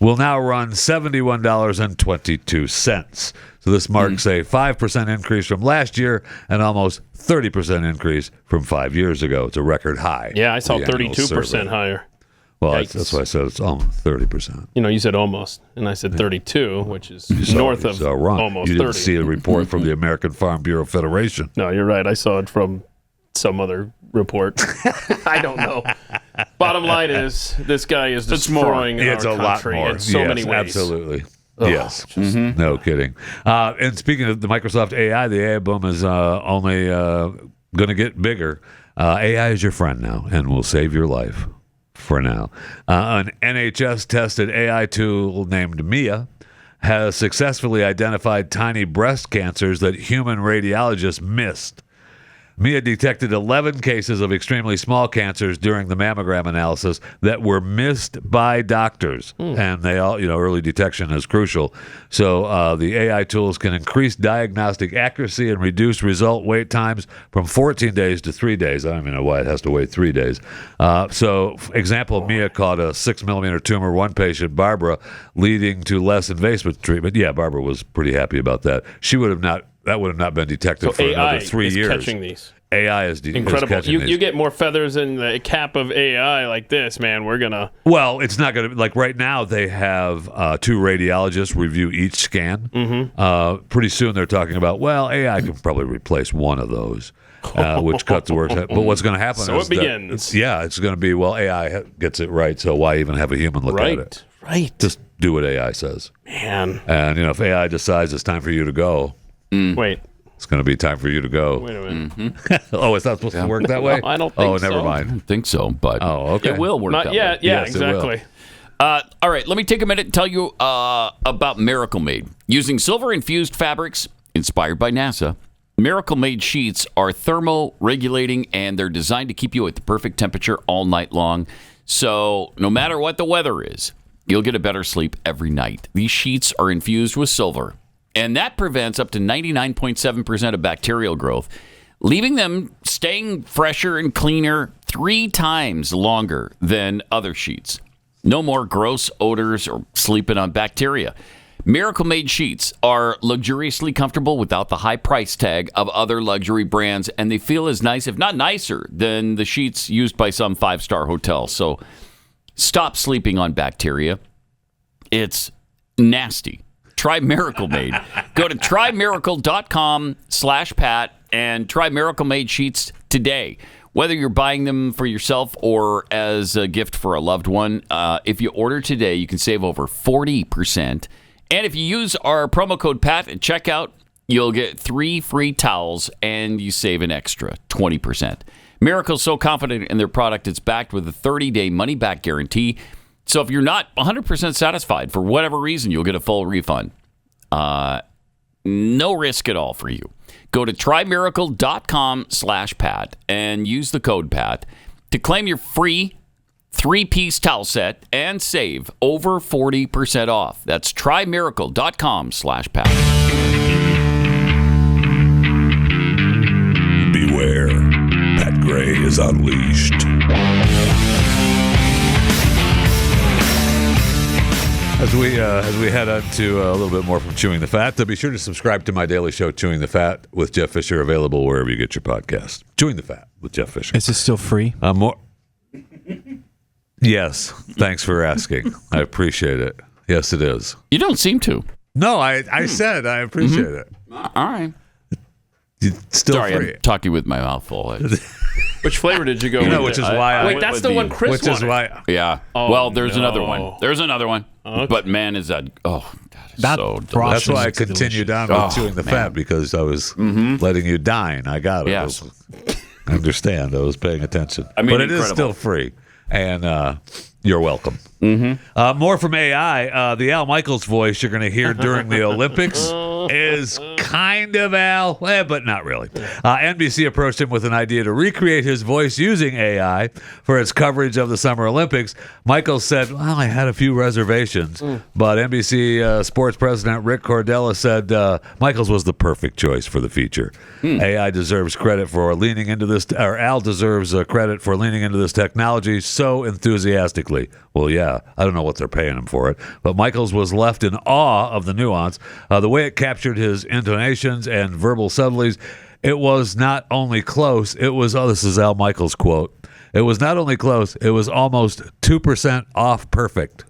will now run $71.22. So this marks a 5% increase from last year and almost 30% increase from 5 years ago. It's a record high. Yeah, I saw 32% higher. Well, that's why I said it's almost 30%. You said almost, and I said 32, which is north of almost 30. You didn't see a report from the American Farm Bureau Federation. No, you're right. I saw it from some other report. I don't know. Bottom line is, this guy is destroying our country in so many ways. Absolutely. Yes. No kidding. And speaking of the Microsoft AI, the AI boom is only going to get bigger. AI is your friend now and will save your life for now. An NHS-tested AI tool named Mia has successfully identified tiny breast cancers that human radiologists missed. Mia detected 11 cases of extremely small cancers during the mammogram analysis that were missed by doctors. And they all, early detection is crucial. So the AI tools can increase diagnostic accuracy and reduce result wait times from 14 days to 3 days. I don't even know why it has to wait 3 days. So, example, Mia caught a 6-millimeter tumor, one patient, Barbara, leading to less invasive treatment. Yeah, Barbara was pretty happy about that. That would have not been detected for another 3 years. Catching these. AI is incredible. Catching these. You get more feathers in the cap of AI like this, man. We're gonna. Well, it's not gonna like right now. They have 2 radiologists review each scan. Pretty soon they're talking about AI can probably replace one of those. which cuts the work. But what's going to happen So is it begins. it's going to be, well, AI gets it right, so why even have a human look at it? Right. Just do what AI says. Man. And, if AI decides it's time for you to go, Wait. it's going to be time for you to go. Wait a minute. Oh, it's not supposed to work that way? No, I don't think so. Never I mind. don't think so, but okay. it will work Not that yet. way. Yeah, Yes, it will. exactly. All right, let me take a minute and tell you about Miracle Made. Using silver-infused fabrics inspired by NASA, Miracle Made sheets are thermo-regulating, and they're designed to keep you at the perfect temperature all night long. So no matter what the weather is, you'll get a better sleep every night. These sheets are infused with silver, and that prevents up to 99.7% of bacterial growth, leaving them staying fresher and cleaner 3 times longer than other sheets. No more gross odors or sleeping on bacteria. Miracle Made sheets are luxuriously comfortable without the high price tag of other luxury brands, and they feel as nice, if not nicer, than the sheets used by some 5-star hotels. So stop sleeping on bacteria. It's nasty. Try Miracle Made. Go to trymiracle.com/Pat and try Miracle Made sheets today. Whether you're buying them for yourself or as a gift for a loved one, if you order today, you can save over 40%. And if you use our promo code PAT at checkout, you'll get 3 free towels and you save an extra 20%. Miracle's so confident in their product, it's backed with a 30-day money-back guarantee. So if you're not 100% satisfied for whatever reason, you'll get a full refund. No risk at all for you. Go to trymiracle.com/Pat and use the code PAT to claim your free 3-piece towel set and save over 40% off. That's trymiracle.com/Pat. Beware, Pat Gray is unleashed. As we head on to a little bit more from Chewing the Fat, be sure to subscribe to my daily show, Chewing the Fat with Jeff Fisher, available wherever you get your podcast. Chewing the Fat with Jeff Fisher. Is it still free? More. Yes. Thanks for asking. I appreciate it. Yes, it is. You don't seem to. No, I said I appreciate it. All right. It's still Sorry, free. I'm talking with my mouth full. Which flavor did you go with? Which is why Wait, that's the one Chris wanted. Which is why. Yeah. Oh, well, there's no. another one. There's another one. Okay. But man, is that so delicious. That's why I continued on with Chewing the man. Fat, because I was letting you dine. I got it. Yes. I understand. I was paying attention. I mean, but it is incredible. still free. And you're welcome. More from AI. The Al Michaels voice you're going to hear during the Olympics is kind of Al, but not really. NBC approached him with an idea to recreate his voice using AI for its coverage of the Summer Olympics. Michaels said, well, I had a few reservations, but NBC sports president Rick Cordella said Michaels was the perfect choice for the feature. AI deserves credit for leaning into this, or Al deserves credit for leaning into this technology so enthusiastically. Well, yeah, I don't know what they're paying him for it, but Michaels was left in awe of the nuance, the way it captured his intonations and verbal subtleties. It was not only close, it was, this is Al Michaels' quote, it was not only close, it was almost 2% off perfect.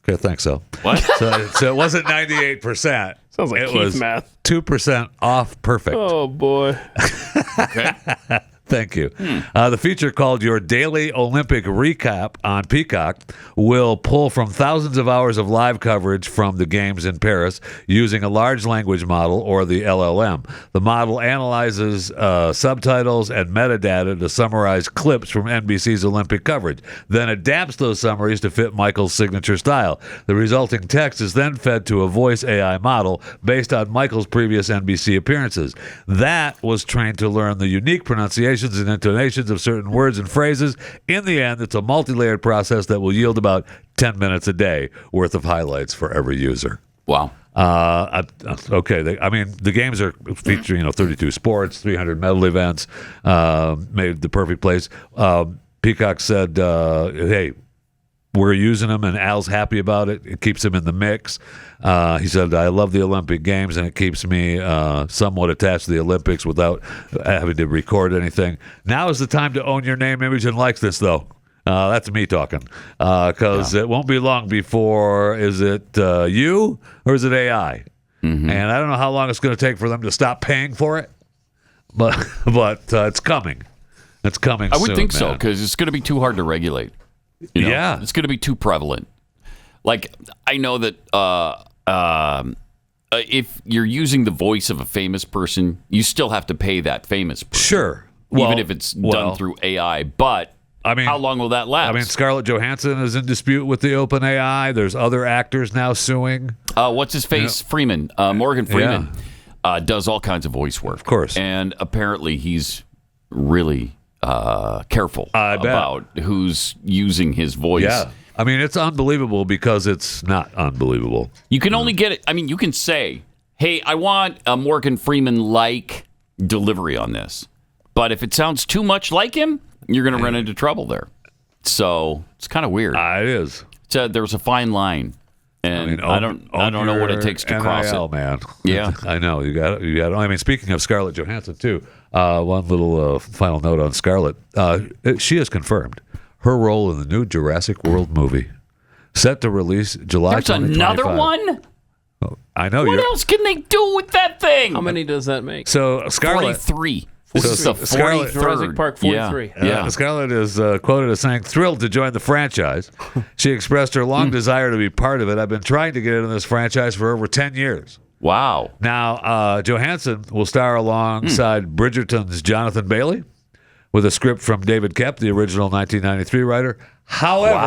Okay, thanks, Al. What? So it wasn't 98%. Sounds like it Keith was math. 2% off perfect. Oh, boy. Okay. Thank you. The feature, called Your Daily Olympic Recap on Peacock, will pull from thousands of hours of live coverage from the games in Paris using a large language model, or the LLM. The model analyzes subtitles and metadata to summarize clips from NBC's Olympic coverage, then adapts those summaries to fit Michael's signature style. The resulting text is then fed to a voice AI model based on Michael's previous NBC appearances. That was trained to learn the unique pronunciation and intonations of certain words and phrases. In the end, it's a multi-layered process that will yield about 10 minutes a day worth of highlights for every user. Wow. Okay. The games are featuring 32 sports, 300 medal events, made the perfect place. Peacock said, hey, we're using them, and Al's happy about it. It keeps him in the mix. He said, I love the Olympic Games, and it keeps me somewhat attached to the Olympics without having to record anything. Now is the time to own your name, image, and likeness, though. That's me talking. Because it won't be long before, is it you or is it AI? And I don't know how long it's going to take for them to stop paying for it. but it's coming. It's coming. I would soon, think so, man. because it's going to be too hard to regulate. Yeah. It's going to be too prevalent. Like, I know that if you're using the voice of a famous person, you still have to pay that famous person. Sure. Even if it's done through AI. But how long will that last? I mean, Scarlett Johansson is in dispute with the OpenAI. There's other actors now suing. What's his face? Freeman. Morgan Freeman does all kinds of voice work. Of course. And apparently he's really careful about who's using his voice. Yeah. I mean, it's unbelievable because it's not unbelievable. You can only get it. I mean, you can say, hey, I want a Morgan Freeman-like delivery on this. But if it sounds too much like him, you're going to run into trouble there. So it's kind of weird. It is. There's a fine line. And I don't know what it takes to cross it, man. Yeah, I know you got. I mean, speaking of Scarlett Johansson too, one little final note on Scarlett. She has confirmed her role in the new Jurassic World movie, set to release July. There's 2025. another one. Oh, I know. What else can they do with that thing? How many does that make? So Scarlett 43. This is the 43rd. Jurassic Park 43. Yeah. Scarlett is quoted as saying, thrilled to join the franchise. She expressed her long desire to be part of it. I've been trying to get into this franchise for over 10 years. Wow. Now, Johansson will star alongside Bridgerton's Jonathan Bailey with a script from David Koepp, the original 1993 writer. However,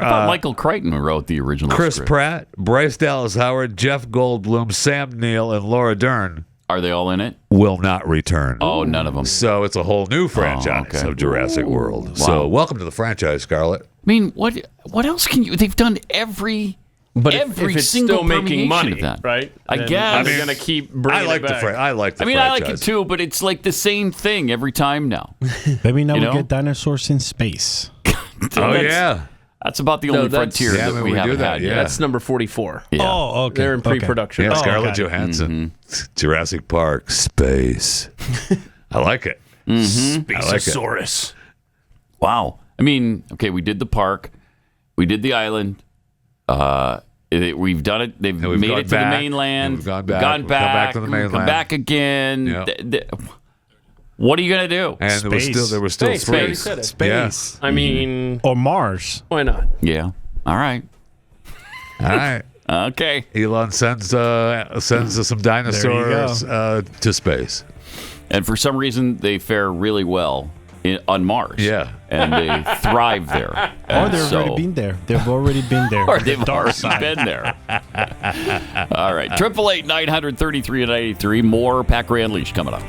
I thought Michael Crichton wrote the original Chris script. Pratt, Bryce Dallas Howard, Jeff Goldblum, Sam Neill, and Laura Dern are they all in it? Will not return. Oh, none of them. So it's a whole new franchise of Jurassic World. Wow. So welcome to the franchise, Scarlett. I mean, what else can you? They've done every if it's single still making money, of that. right? I then guess they're going to keep bringing I like it back. I like the I mean, franchise. I like it too, but it's like the same thing every time now. Maybe now You we know? get dinosaurs in space. That's about the only frontier that we haven't had yet. That's number 44. Yeah. Oh, okay. They're in pre-production. Yeah, Oh, Scarlett got it. Johansson, Jurassic Park, space. I like it. Spaceosaurus. Wow. I mean, okay, we did the park, we did the island. We've done it. They've we've made gone it to the back. mainland. We've gone back. Gone We've come back to the Come mainland. back again. Yeah. What are you gonna do? And there was still Space. We already space. said it. Space. I mean, Or Mars. why not? Yeah. All right. All right. Okay. Elon sends some dinosaurs to space. And for some reason, they fare really well on Mars. Yeah. And they thrive there. Or And they've so- already been there. They've already been there. Or they've Dark already side. been there. All right. 888-933-93. More Pat Gray Unleashed coming up.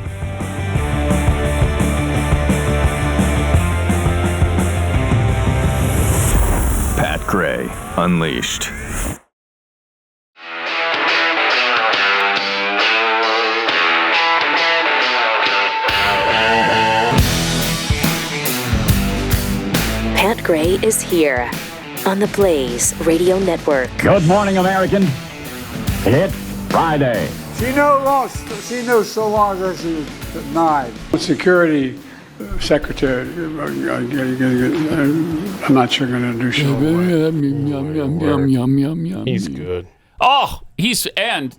Pat Gray Unleashed. Pat Gray is here on the Blaze Radio Network. Good morning, American. It's Friday. She knows so long that she's denied. Security Secretary, I'm not sure going to do so well. He's good. Oh, he's and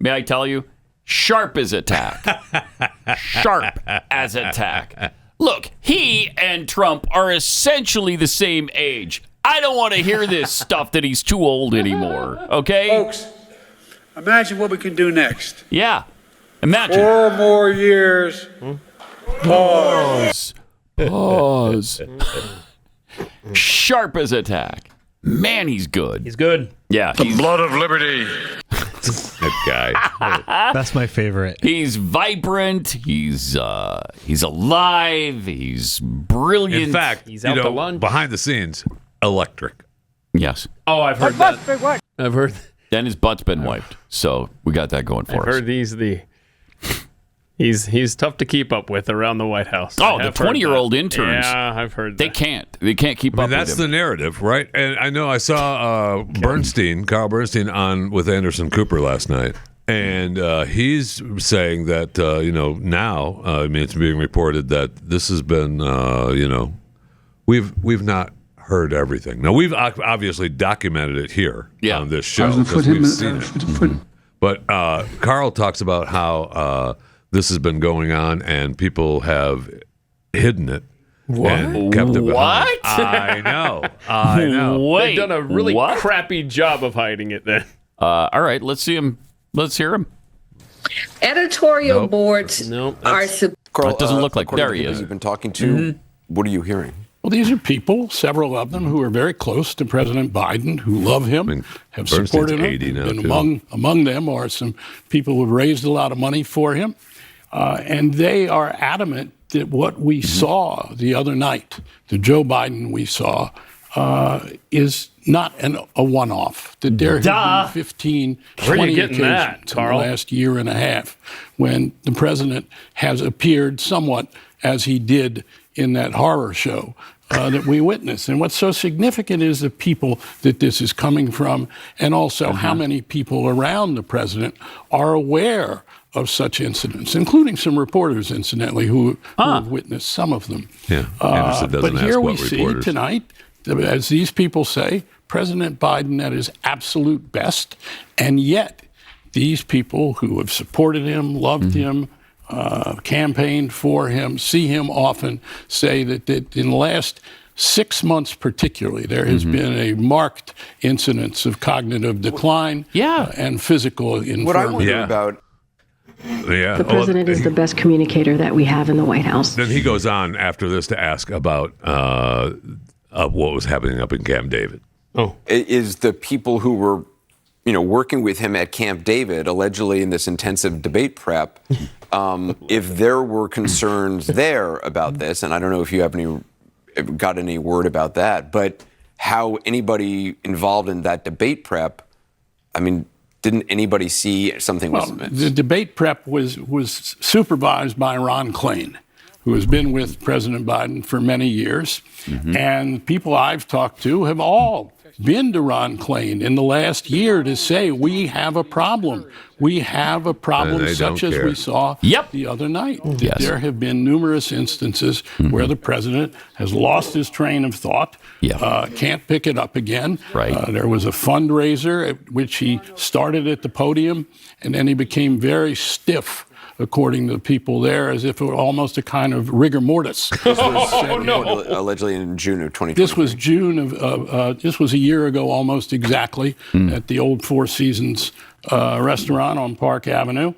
may I tell you, sharp as a tack. Sharp as a tack. Look, he and Trump are essentially the same age. I don't want to hear this stuff that he's too old anymore. Okay, Folks, imagine what we can do next. Yeah, imagine. 4 more years. Pause. Sharp as a tack. Man, he's good. He's good. Yeah, The blood of liberty. That guy. That's my favorite. he's vibrant. He's alive. He's brilliant. In fact, He's out to lunch. behind the scenes, electric. Yes. Oh, I've heard that. I've heard. Then his butt's been wiped, so we got that going for I've us. heard he's tough to keep up with around the White House. Oh, I the have heard 20-year-old that. interns. Yeah, I've heard They that. can't keep up That's with the him. narrative, right? And I know I saw Carl Bernstein on with Anderson Cooper last night, and he's saying that now I mean it's being reported that this has been we've not heard everything. Now we've obviously documented it here on this show. 'cause we've seen it. But Carl talks about how this has been going on, and people have hidden it and kept it behind. What? I know. They've done a really crappy job of hiding it then. All right, let's see him. Let's hear him. Editorial boards are... Carl, it doesn't look like there he is. You've been talking to. What are you hearing? Well, these are people, several of them, who are very close to President Biden, who love him, have supported him. And among them are some people who have raised a lot of money for him. And they are adamant that what we saw the other night, the Joe Biden we saw, is not a one-off. That there have been 15, 20 occasions in the last year and a half when the president has appeared somewhat as he did in that horror show that we witnessed. And what's so significant is the people that this is coming from, and also how many people around the president are aware of such incidents, including some reporters, incidentally, who have witnessed some of them. Yeah, Anderson doesn't but ask here what we reporters. see tonight, as these people say, President Biden at his absolute best, and yet these people who have supported him, loved him, campaigned for him, see him often, say that in the last 6 months particularly, there has been a marked incidence of cognitive decline and physical infirmity. What I wonder about... The president is the best communicator that we have in the White House. Then he goes on after this to ask about what was happening up in Camp David. Is the people who were, working with him at Camp David, allegedly in this intensive debate prep, if there were concerns there about this, and I don't know if you have got any word about that, but how anybody involved in that debate prep, didn't anybody see something was amiss? The debate prep was supervised by Ron Klain, who has been with President Biden for many years. And people I've talked to have all been to Ron Klain in the last year to say, we have a problem. We have a problem such as we saw the other night. There have been numerous instances where the president has lost his train of thought, can't pick it up again. There was a fundraiser at which he started at the podium, and then he became very stiff, according to the people there, as if it were almost a kind of rigor mortis. This was allegedly in June of 2020. This was this was a year ago almost exactly at the old Four Seasons restaurant on Park Avenue.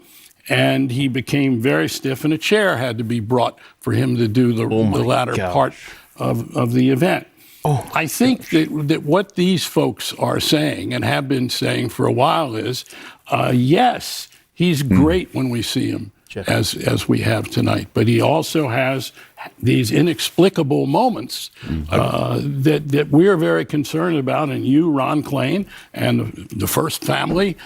And he became very stiff, and a chair had to be brought for him to do the latter part of the event. I think that what these folks are saying and have been saying for a while is, yes, he's great when we see him, as we have tonight. But he also has these inexplicable moments that we're very concerned about. And you, Ron Klain, and the First Family,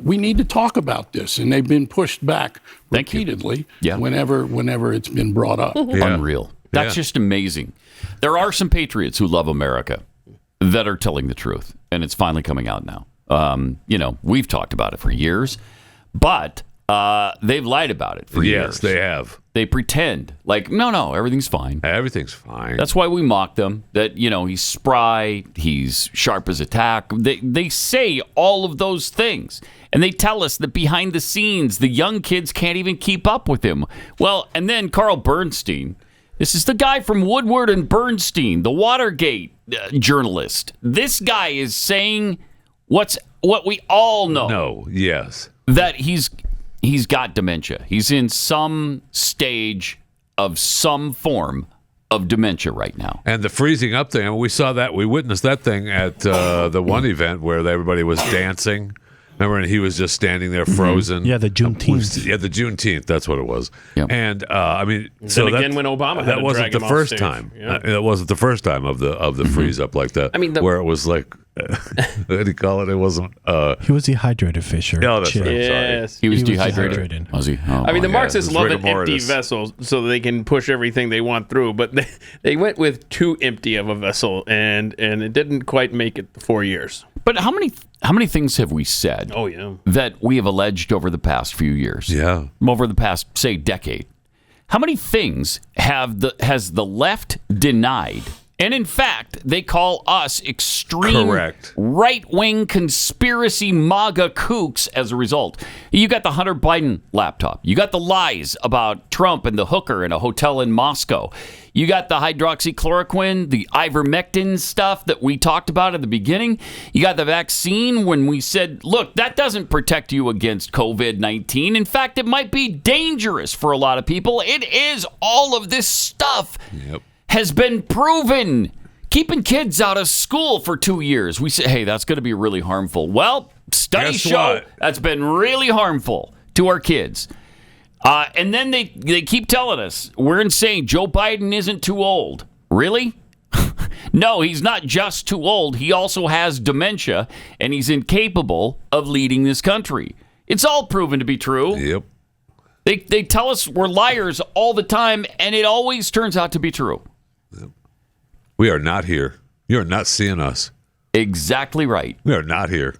we need to talk about this. And they've been pushed back repeatedly whenever it's been brought up. Unreal. That's just amazing. There are some patriots who love America that are telling the truth, and it's finally coming out now. We've talked about it for years. But they've lied about it for years. Yes, they have. They pretend like, no, everything's fine. Everything's fine. That's why we mock them, that, he's spry, he's sharp as a tack. They say all of those things. And they tell us that behind the scenes, the young kids can't even keep up with him. Well, and then Carl Bernstein, this is the guy from Woodward and Bernstein, the Watergate journalist. This guy is saying what we all know. No, yes. That he's got dementia. He's in some stage of some form of dementia right now. And the freezing up thing, we saw that, we witnessed that thing at the one event where everybody was dancing. Remember, and he was just standing there frozen. Yeah, the Juneteenth. Yeah, the Juneteenth. That's what it was. Yep. And so again, when Obama had that to wasn't drag the him first off time. stage. That wasn't the first time of the freeze up like that. Where it was like, what did he call it? It wasn't. He was dehydrated, Fisher. No, that's right. Yes. He was dehydrated. Was he? Oh, the Marxists love an empty mortis. vessel so they can push everything they want through, but they went with too empty of a vessel, and it didn't quite make it 4 years. But how many things have we said that we have alleged over the past few years? Yeah. Over the past, say, decade. How many things has the left denied And in fact, they call us extreme right-wing conspiracy MAGA kooks as a result. You got the Hunter Biden laptop. You got the lies about Trump and the hooker in a hotel in Moscow. You got the hydroxychloroquine, the ivermectin stuff that we talked about at the beginning. You got the vaccine when we said, look, that doesn't protect you against COVID-19. In fact, it might be dangerous for a lot of people. It is. All of this stuff has been proven. Keeping kids out of school for 2 years. We say, hey, that's going to be really harmful. Well, studies show that's been really harmful to our kids. And then they keep telling us we're insane. Joe Biden isn't too old. Really? No, he's not just too old. He also has dementia, and he's incapable of leading this country. It's all proven to be true. Yep. They tell us we're liars all the time, and it always turns out to be true. We are not here. You are not seeing us. Exactly right. We are not here.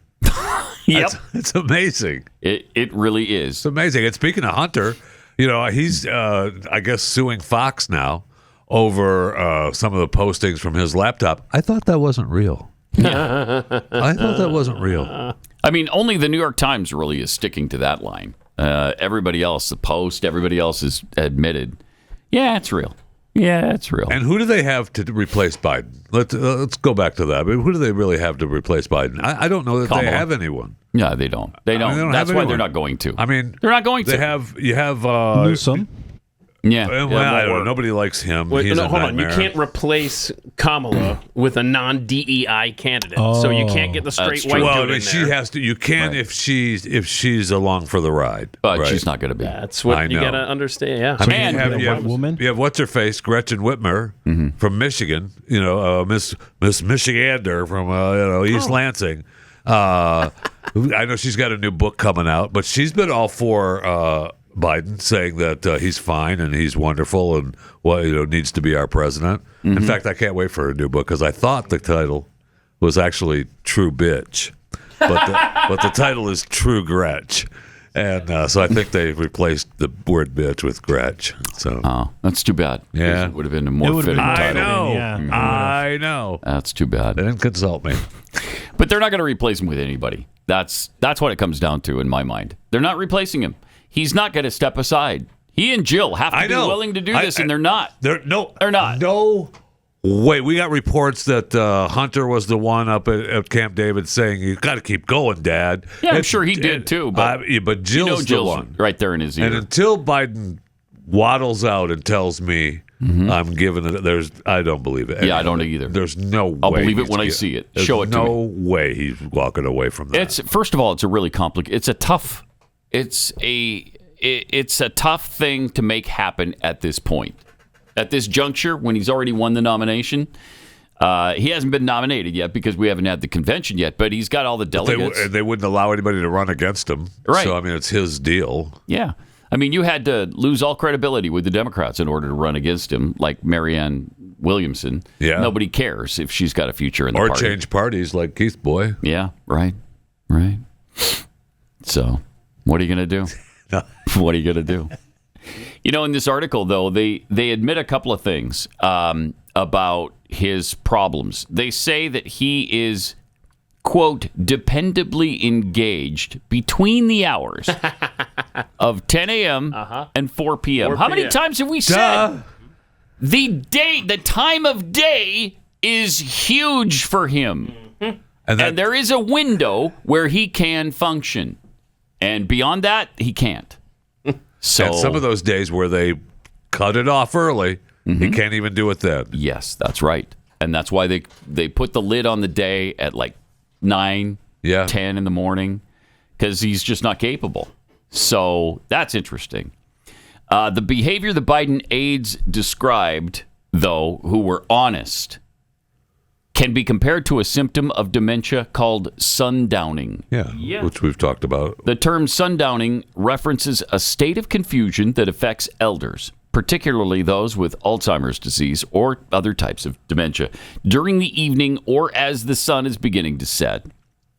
Yep. It's amazing. It really is. It's amazing. And speaking of Hunter, he's, I guess, suing Fox now over some of the postings from his laptop. I thought that wasn't real. I thought that wasn't real. I mean, only the New York Times really is sticking to that line. Everybody else, the Post, everybody else has admitted, yeah, it's real. Yeah, it's real. And who do they have to replace Biden? Let's go back to that. I mean, who do they really have to replace Biden? I don't know that they have anyone. Yeah, they don't. They don't. That's why they're not going to. I mean, they're not going to. You have Newsom. Yeah. Well, I don't know. Nobody likes him. Wait, He's no, a hold on. You nightmare. can't replace Kamala with a non-DEI candidate, so you can't get the straight white dude in there. She has to. You can if she's along for the ride, but she's not going to be. That's what you got to understand. Yeah. I mean, you have what's her face, Gretchen Whitmer from Michigan. Miss Michigander from East Lansing. I know she's got a new book coming out, but she's been all for Biden, saying that he's fine and he's wonderful and needs to be our president. In fact, I can't wait for her new book because I thought the title was actually True Bitch, but the title is True Gretch, and so I think they replaced the word bitch with Gretch. So that's too bad. Yeah, it would have been a more fitting title. I know. That's too bad. They didn't consult me. But they're not going to replace him with anybody. That's what it comes down to in my mind. They're not replacing him. He's not going to step aside. He and Jill have to be willing to do this, and they're not. They're not. No way. We got reports that Hunter was the one up at Camp David saying, "You got to keep going, Dad." Yeah, I'm sure he did too. But Jill's the one right there in his ear. And until Biden waddles out and tells me I'm giving it, I don't believe it. Yeah, I don't either. There's no way. I'll believe it when I see it. Show it to me. No way he's walking away from that. First of all, it's a really complicated. It's a tough thing to make happen at this point. At this juncture, when he's already won the nomination, he hasn't been nominated yet because we haven't had the convention yet, but he's got all the delegates. They wouldn't allow anybody to run against him. Right. So, I mean, it's his deal. Yeah. I mean, you had to lose all credibility with the Democrats in order to run against him, like Marianne Williamson. Yeah. Nobody cares if she's got a future in the party. party. Or change parties like Keith Boy. Yeah, right. So, what are you going to do? What are you going to do? In this article, though, they admit a couple of things about his problems. They say that he is, quote, dependably engaged between the hours of 10 a.m. and 4 p.m. How many times have we said the time of day is huge for him? And there is a window where he can function. And beyond that, he can't. So and some of those days where they cut it off early, he can't even do it then. Yes, that's right. And that's why they put the lid on the day at like 9, 10 in the morning, because he's just not capable. So that's interesting. The behavior the Biden aides described, though, who were honest, can be compared to a symptom of dementia called sundowning. Yeah, which we've talked about. The term sundowning references a state of confusion that affects elders, particularly those with Alzheimer's disease or other types of dementia, during the evening or as the sun is beginning to set.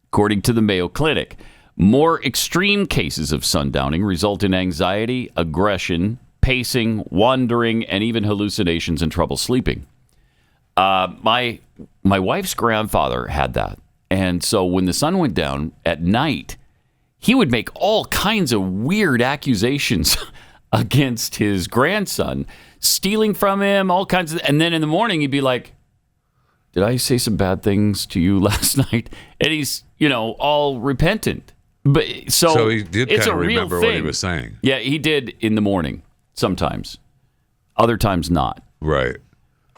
According to the Mayo Clinic, more extreme cases of sundowning result in anxiety, aggression, pacing, wandering, and even hallucinations and trouble sleeping. My wife's grandfather had that. And so when the sun went down at night, he would make all kinds of weird accusations against his grandson, stealing from him, all kinds of, and then in the morning he'd be like, did I say some bad things to you last night? And he's, all repentant. But so he did it's kind of a real remember thing. what he was saying. Yeah, he did in the morning sometimes. Other times not. Right.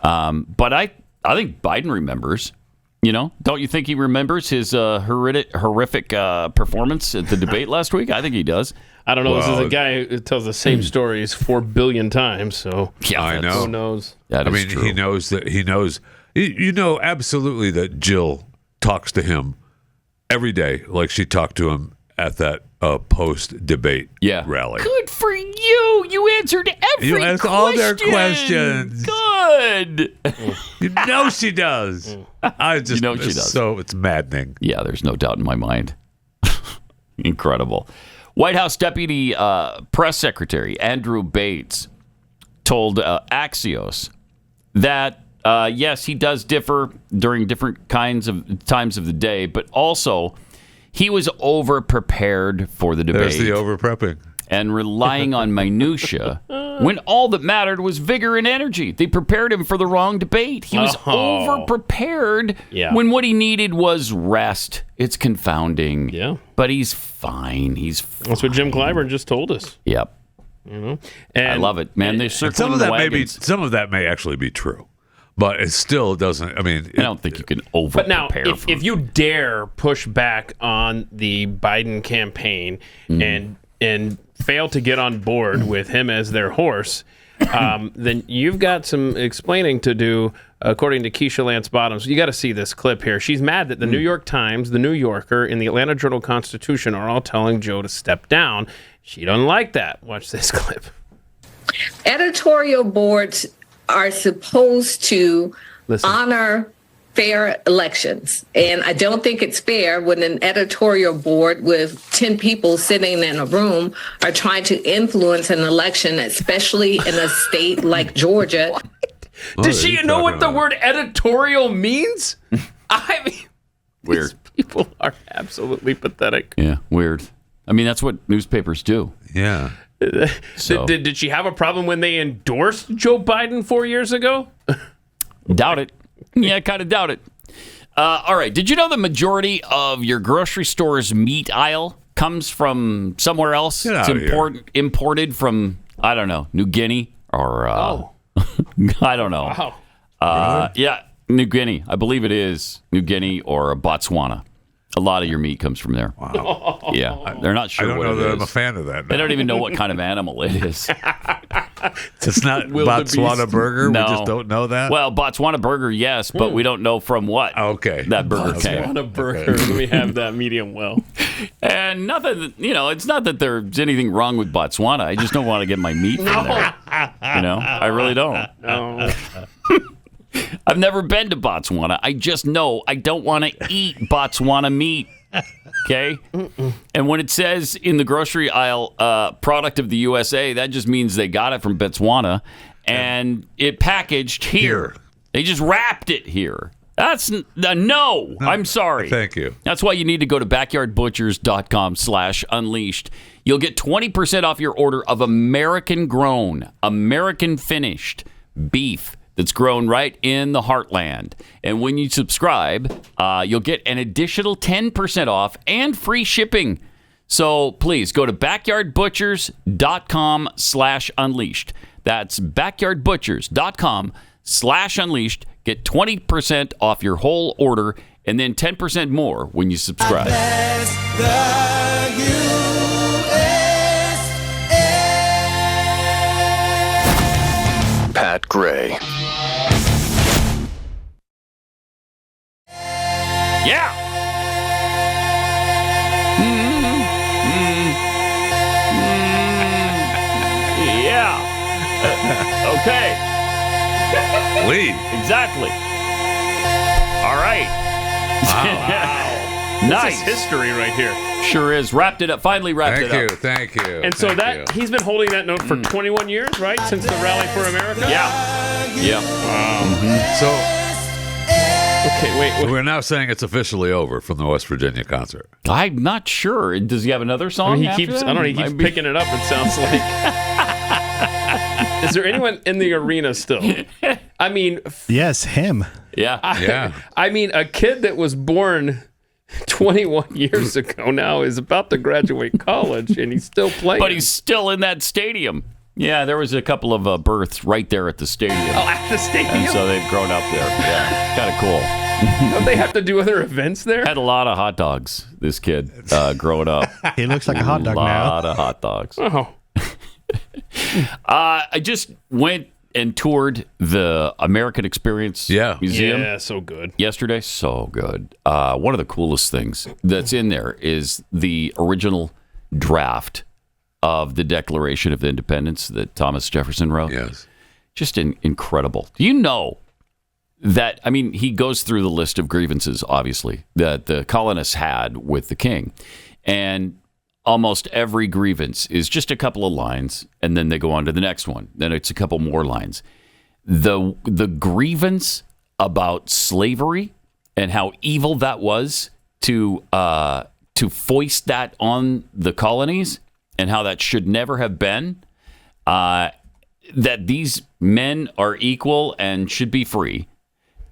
But I think Biden remembers. Don't you think he remembers his horrific performance at the debate last week? I think he does. I don't know. This is a guy who tells the same stories 4 billion times. So yeah, I know. Who knows? That is true. He knows that he knows. Absolutely that Jill talks to him every day, like she talked to him at that post-debate rally. Good for you. You answered every question. You answered all their questions. Good. She does. I just, she does. So it's maddening. Yeah, there's no doubt in my mind. Incredible. White House Deputy Press Secretary Andrew Bates told Axios that, yes, he does differ during different kinds of times of the day, but also he was over-prepared for the debate. There's the over-prepping. And relying on minutia when all that mattered was vigor and energy. They prepared him for the wrong debate. He was over-prepared when what he needed was rest. It's confounding. Yeah. But he's fine. That's what Jim Clyburn just told us. Yep. And I love it, man. They're circling the wagons. Some of that may actually be true. But it still doesn't. I mean, I don't think you can over-prepare. But now, if you dare push back on the Biden campaign and fail to get on board with him as their horse, then you've got some explaining to do, according to Keisha Lance Bottoms. You got to see this clip here. She's mad that the New York Times, the New Yorker, and the Atlanta Journal-Constitution are all telling Joe to step down. She doesn't like that. Watch this clip. Editorial boards are supposed to honor fair elections. And I don't think it's fair when an editorial board with 10 people sitting in a room are trying to influence an election, especially in a state like Georgia. Does she know what the word editorial means? I mean, weird. These people are absolutely pathetic. Yeah, weird. I mean, that's what newspapers do. Yeah. So. Did she have a problem when they endorsed Joe Biden 4 years ago? Doubt it. Yeah, kind of doubt it. All right. Did you know the majority of your grocery store's meat aisle comes from somewhere else? It's imported from, I don't know, New Guinea or I don't know. Wow. Yeah, New Guinea. I believe it is New Guinea or Botswana. A lot of your meat comes from there. Wow. Yeah, they're not sure. I don't what know it that is. I'm a fan of that. They don't even know what kind of animal it is. It's not Botswana burger. No. We just don't know that. Well, Botswana burger, yes, but we don't know from what. Okay, that burger came. Botswana burger. Let me have that medium well. And nothing. It's not that there's anything wrong with Botswana. I just don't want to get my meat from there. I really don't. No. I've never been to Botswana. I just know I don't want to eat Botswana meat. Okay? And when it says in the grocery aisle, product of the USA, that just means they got it from Botswana and it packaged here. They just wrapped it here. That's no. I'm sorry. Thank you. That's why you need to go to backyardbutchers.com/unleashed. You'll get 20% off your order of American grown, American finished beef that's grown right in the heartland. And when you subscribe, you'll get an additional 10% off and free shipping. So please go to backyardbutchers.com/unleashed. That's backyardbutchers.com/unleashed. Get 20% off your whole order and then 10% more when you subscribe. Pat Gray. Yeah. Yeah. Okay. Lead. Exactly. All right. Wow. Nice. This is history right here. Sure is. Wrapped it up. Finally wrapped it up. Thank you. And so he's been holding that note for 21 years, right? Since the Rally for America? Yeah. Yeah. Wow. So Okay, wait. We're now saying it's officially over from the West Virginia concert. I'm not sure. Does he have another song? He keeps picking it up, it sounds like. Is there anyone in the arena still? I mean... Yes, him. Yeah. I mean, a kid that was born 21 years ago now is about to graduate college, and he's still playing. But he's still in that stadium. Yeah, there was a couple of births right there at the stadium. Oh, at the stadium? And so they've grown up there. Yeah, kind of cool. Don't they have to do other events there? Had a lot of hot dogs, this kid, growing up. He looks like a hot dog now. A lot of hot dogs. Oh. I just went and toured the American Experience Museum. Yeah, so good. Yesterday, so good. One of the coolest things that's in there is the original draft of the Declaration of Independence that Thomas Jefferson wrote. Yes. Just incredible. Do you know that, I mean, he goes through the list of grievances, obviously, that the colonists had with the king. And almost every grievance is just a couple of lines, and then they go on to the next one. Then it's a couple more lines. The grievance about slavery and how evil that was to foist that on the colonies, and how that should never have been, that these men are equal and should be free.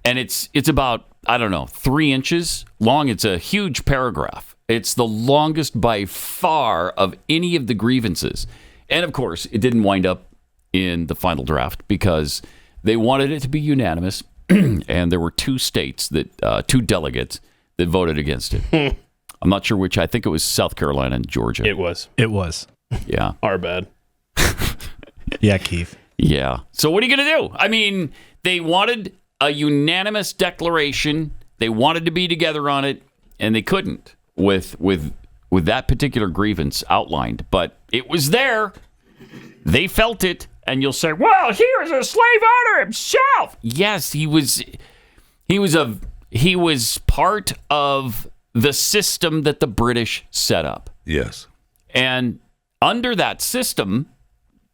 And it's about, I don't know, 3 inches long. It's a huge paragraph. It's the longest by far of any of the grievances. And of course, it didn't wind up in the final draft because they wanted it to be unanimous. And there were 2 states that, 2 delegates that voted against it. I'm not sure which. I think it was South Carolina and Georgia. It was. Yeah. Our bad. Yeah, Keith. Yeah. So what are you going to do? I mean, they wanted a unanimous declaration. They wanted to be together on it, and they couldn't with that particular grievance outlined. But it was there. They felt it, and you'll say, "Well, he was a slave owner himself." Yes, he was part of the system that the British set up. Yes. And under that system,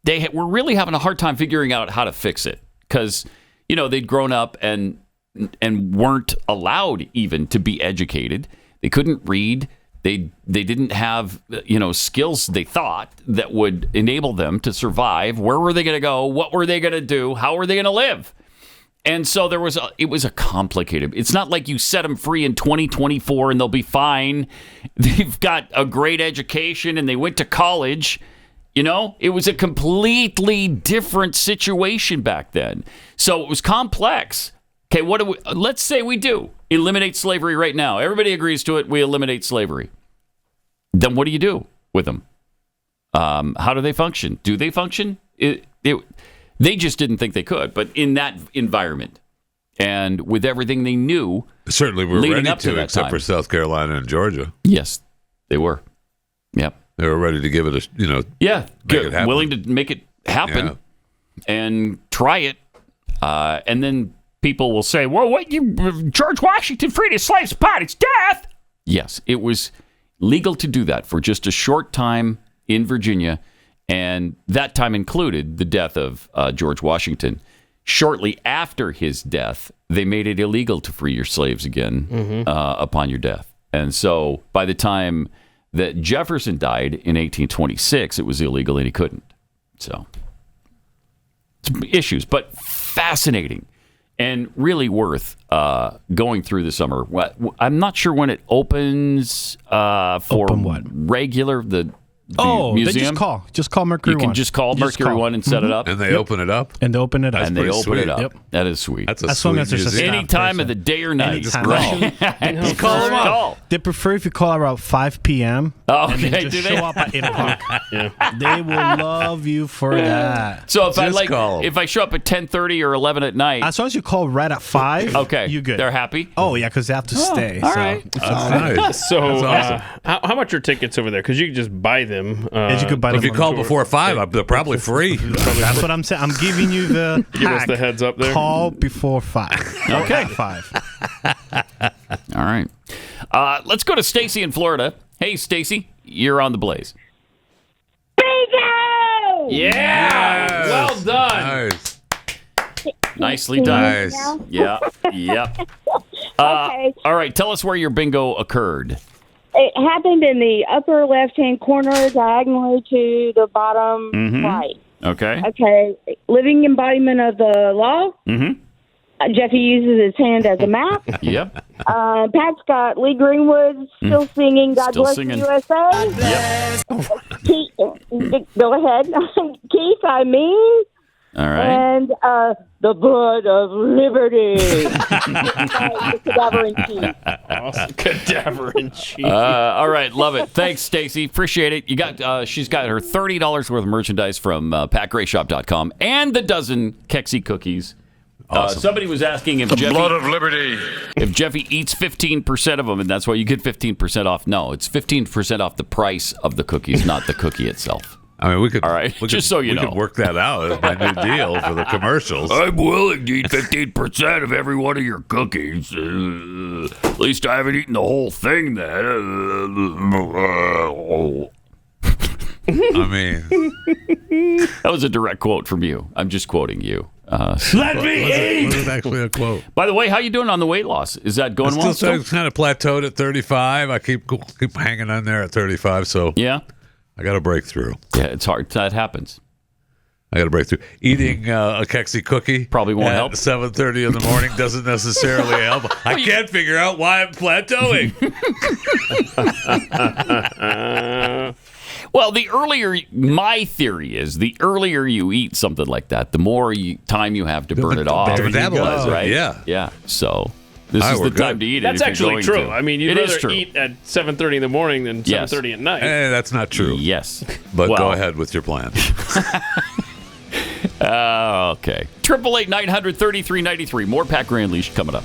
they were really having a hard time figuring out how to fix it because, you know, they'd grown up and weren't allowed even to be educated. They couldn't read. They didn't have, you know, skills they thought that would enable them to survive. Where were they going to go? What were they going to do? How were they going to live? And so it was a complicated. It's not like you set them free in 2024 and they'll be fine. They've got a great education and they went to college. You know, it was a completely different situation back then. So it was complex. Okay, let's say we do eliminate slavery right now. Everybody agrees to it. We eliminate slavery. Then what do you do with them? How do they function? Do they function? They just didn't think they could, but in that environment and with everything they knew, certainly we're ready up to except for South Carolina and Georgia. Yes, they were. Yep, they were ready to give it a willing to make it happen and try it, and then people will say, "Well, George Washington freed his slaves upon his death." Yes, it was legal to do that for just a short time in Virginia. And that time included the death of George Washington. Shortly after his death, they made it illegal to free your slaves again upon your death. And so by the time that Jefferson died in 1826, it was illegal and he couldn't. So issues, but fascinating and really worth going through the summer. I'm not sure when it opens for regular, the museum. They just call Mercury One. You can just call Mercury One and set it up. And they open it up? And they open it up. And they open it up. Yep. That is sweet. That's a sweet museum. Any time of the day or night. Just call them up. They prefer if you call around 5 p.m. Oh, and then just show up at 8 o'clock. They will love you for that. So if I show up at 10:30 or 11 at night. As long as you call right at 5, okay, you're good. They're happy? Oh, yeah, because they have to stay. All right. That's nice. So That's awesome. how much are tickets over there? Because you can just buy them. You could buy them if you call before 5, they're probably free. That's what I'm saying. I'm giving you the Give us the heads up there. Call before 5. Okay. 5. All right. Let's go to Stacy in Florida. Hey, Stacy, you're on the Blaze. Bingo! Yeah! Yes. Well done. Nice. Nicely done. Nice. Yeah. Yep. Okay. All right, tell us where your bingo occurred. It happened in the upper left-hand corner, diagonally to the bottom right. Okay. Okay. Living embodiment of the law. Mm-hmm. Jeffy uses his hand as a map. Yep. Pat's got Lee Greenwood still singing God Still Bless singing. the USA. Yep. Keith, go ahead. Keith, I mean. All right. And the blood of liberty. The cadaver in chief. Awesome. Cadaver in chief. All right, love it. Thanks, Stacy. Appreciate it. You got she's got her $30 worth of merchandise from PatGrayShop.com and the dozen Kexi cookies. Awesome. Somebody was asking if Blood of liberty. if Jeffy eats 15% of them, and that's why you get 15% off. No, it's 15% off the price of the cookies, not the cookie itself. I mean, we could. All right, just so you know. We could work that out as my new deal for the commercials. I'm willing to eat 15% of every one of your cookies. At least I haven't eaten the whole thing then. I mean, that was a direct quote from you. I'm just quoting you. Let me eat. It was actually a quote. By the way, how you doing on the weight loss? Is that going well? It's kind of plateaued at 35. I keep hanging on there at 35. So yeah, I got to break through. Yeah, it's hard. That happens. I got to break through. Eating a Kexi cookie probably won't help. 7:30 in the morning doesn't necessarily help. I can't figure out why I'm plateauing. Well, my theory is the earlier you eat something like that, the more time you have to burn it off. Metabolize it, right? yeah. So this is the time to eat it. That's if you're actually going true. to. I mean, you'd It is rather true. eat at 7:30 in the morning than 7:30 at night. That's not true. Yes. But Well- go ahead with your plan. Okay. 888-900-3393. More Pat Gray Unleashed coming up.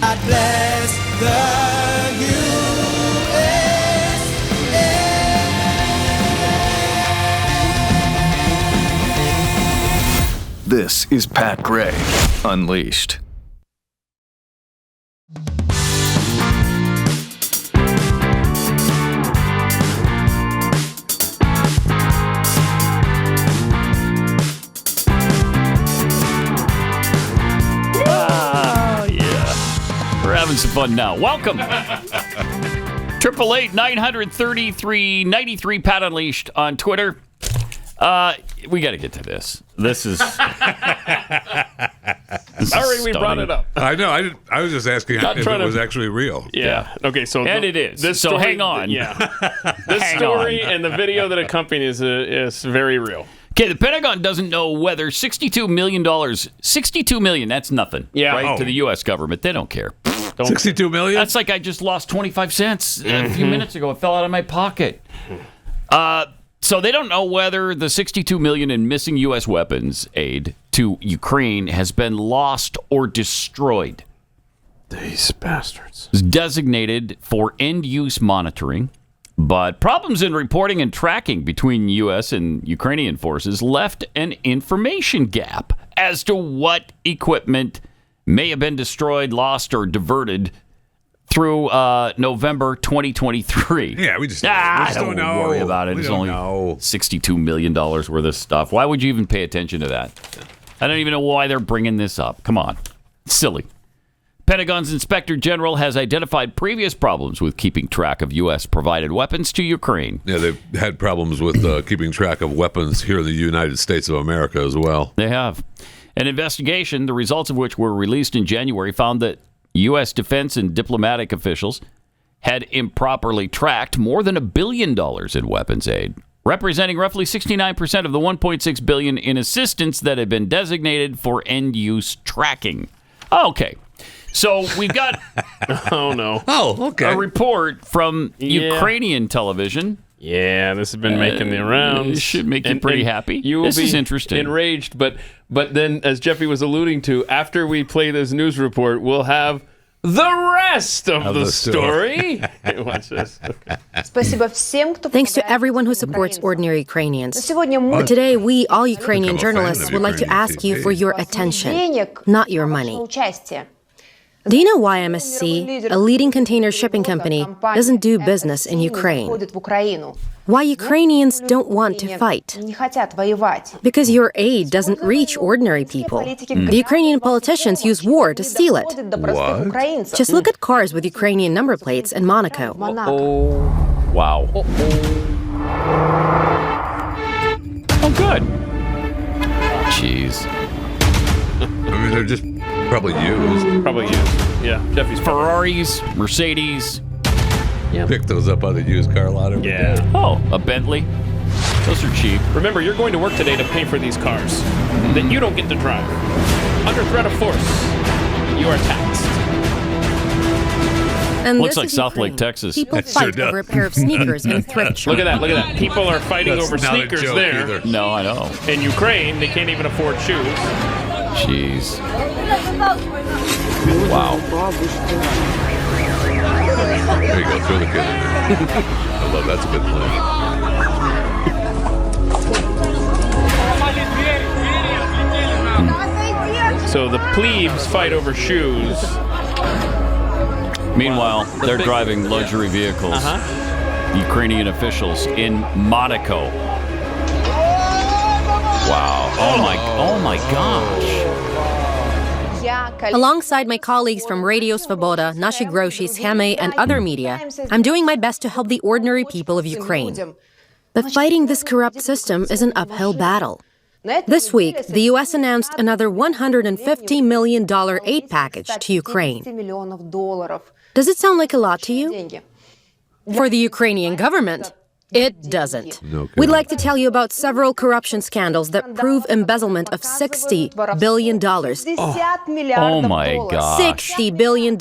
God bless the This is Pat Gray Unleashed. Oh, yeah. We're having some fun now. Welcome. 888-900-3393. Pat Unleashed on Twitter. We got to get to this. This is. Sorry, we brought it up. I know. I was just asking Not if trying it to- was actually real. Yeah. Okay. So And it is. So hang on. Yeah. This Hang story on. and the video that accompanies it is very real. Okay, the Pentagon doesn't know whether $62 million, $62 million, that's nothing, Yeah. right, Oh. to the U.S. government. They don't care. 62 million? That's like I just lost 25 cents a few minutes ago. It fell out of my pocket. So they don't know whether the $62 million in missing U.S. weapons aid to Ukraine has been lost or destroyed. These bastards. It's designated for end-use monitoring, but problems in reporting and tracking between U.S. and Ukrainian forces left an information gap as to what equipment may have been destroyed, lost, or diverted through November 2023. Yeah, we just don't know. worry about it. We It's don't only know. $62 million worth of stuff. Why would you even pay attention to that? I don't even know why they're bringing this up. Come on. Silly. Pentagon's Inspector General has identified previous problems with keeping track of U.S.-provided weapons to Ukraine. Yeah, they've had problems with keeping track of weapons here in the United States of America as well. They have. An investigation, the results of which were released in January, found that U.S. defense and diplomatic officials had improperly tracked more than $1 billion in weapons aid, representing roughly 69% of the $1.6 billion in assistance that had been designated for end-use tracking. Okay. So we've got a report from Ukrainian television. Yeah, this has been making the rounds. It should make you pretty happy. This is interesting. Enraged, but then, as Jeffy was alluding to, after we play this news report, we'll have the rest of the story. Watch this. Okay. Thanks to everyone who supports ordinary Ukrainians. Today, we, all Ukrainian journalists, would like to ask you for your attention, not your money. Do you know why MSC, a leading container shipping company, doesn't do business in Ukraine? Why Ukrainians don't want to fight? Because your aid doesn't reach ordinary people. The Ukrainian politicians use war to steal it. What? Just look at cars with Ukrainian number plates in Monaco. Wow. Oh, good. Jeez. I mean, they're just probably used. Probably used. Yeah. Jeffy's Ferraris, Mercedes. Yeah. Pick those up on the used car lot every day. Oh, a Bentley. Those are cheap. Remember, you're going to work today to pay for these cars that you don't get to drive. Under threat of force, you are taxed. And looks this like is South Ukraine. Lake, Texas. People fight over a pair of sneakers in a thrift shop. Look at that, look at that. People are fighting That's over not a sneakers joke there. either. No, I know. In Ukraine, they can't even afford shoes. Jeez. Wow. There you go. Throw the kid in there. I love that's a good plan. So the plebes fight over shoes. Meanwhile, they're driving luxury vehicles. Ukrainian officials in Monaco. Wow. Oh my gosh. Alongside my colleagues from Radio Svoboda, Nashi Groshi, Scheme, and other media, I'm doing my best to help the ordinary people of Ukraine. But fighting this corrupt system is an uphill battle. This week, the U.S. announced another $150 million aid package to Ukraine. Does it sound like a lot to you? For the Ukrainian government, it doesn't. We'd like to tell you about several corruption scandals that prove embezzlement of $60 billion. Oh my gosh. $60 billion,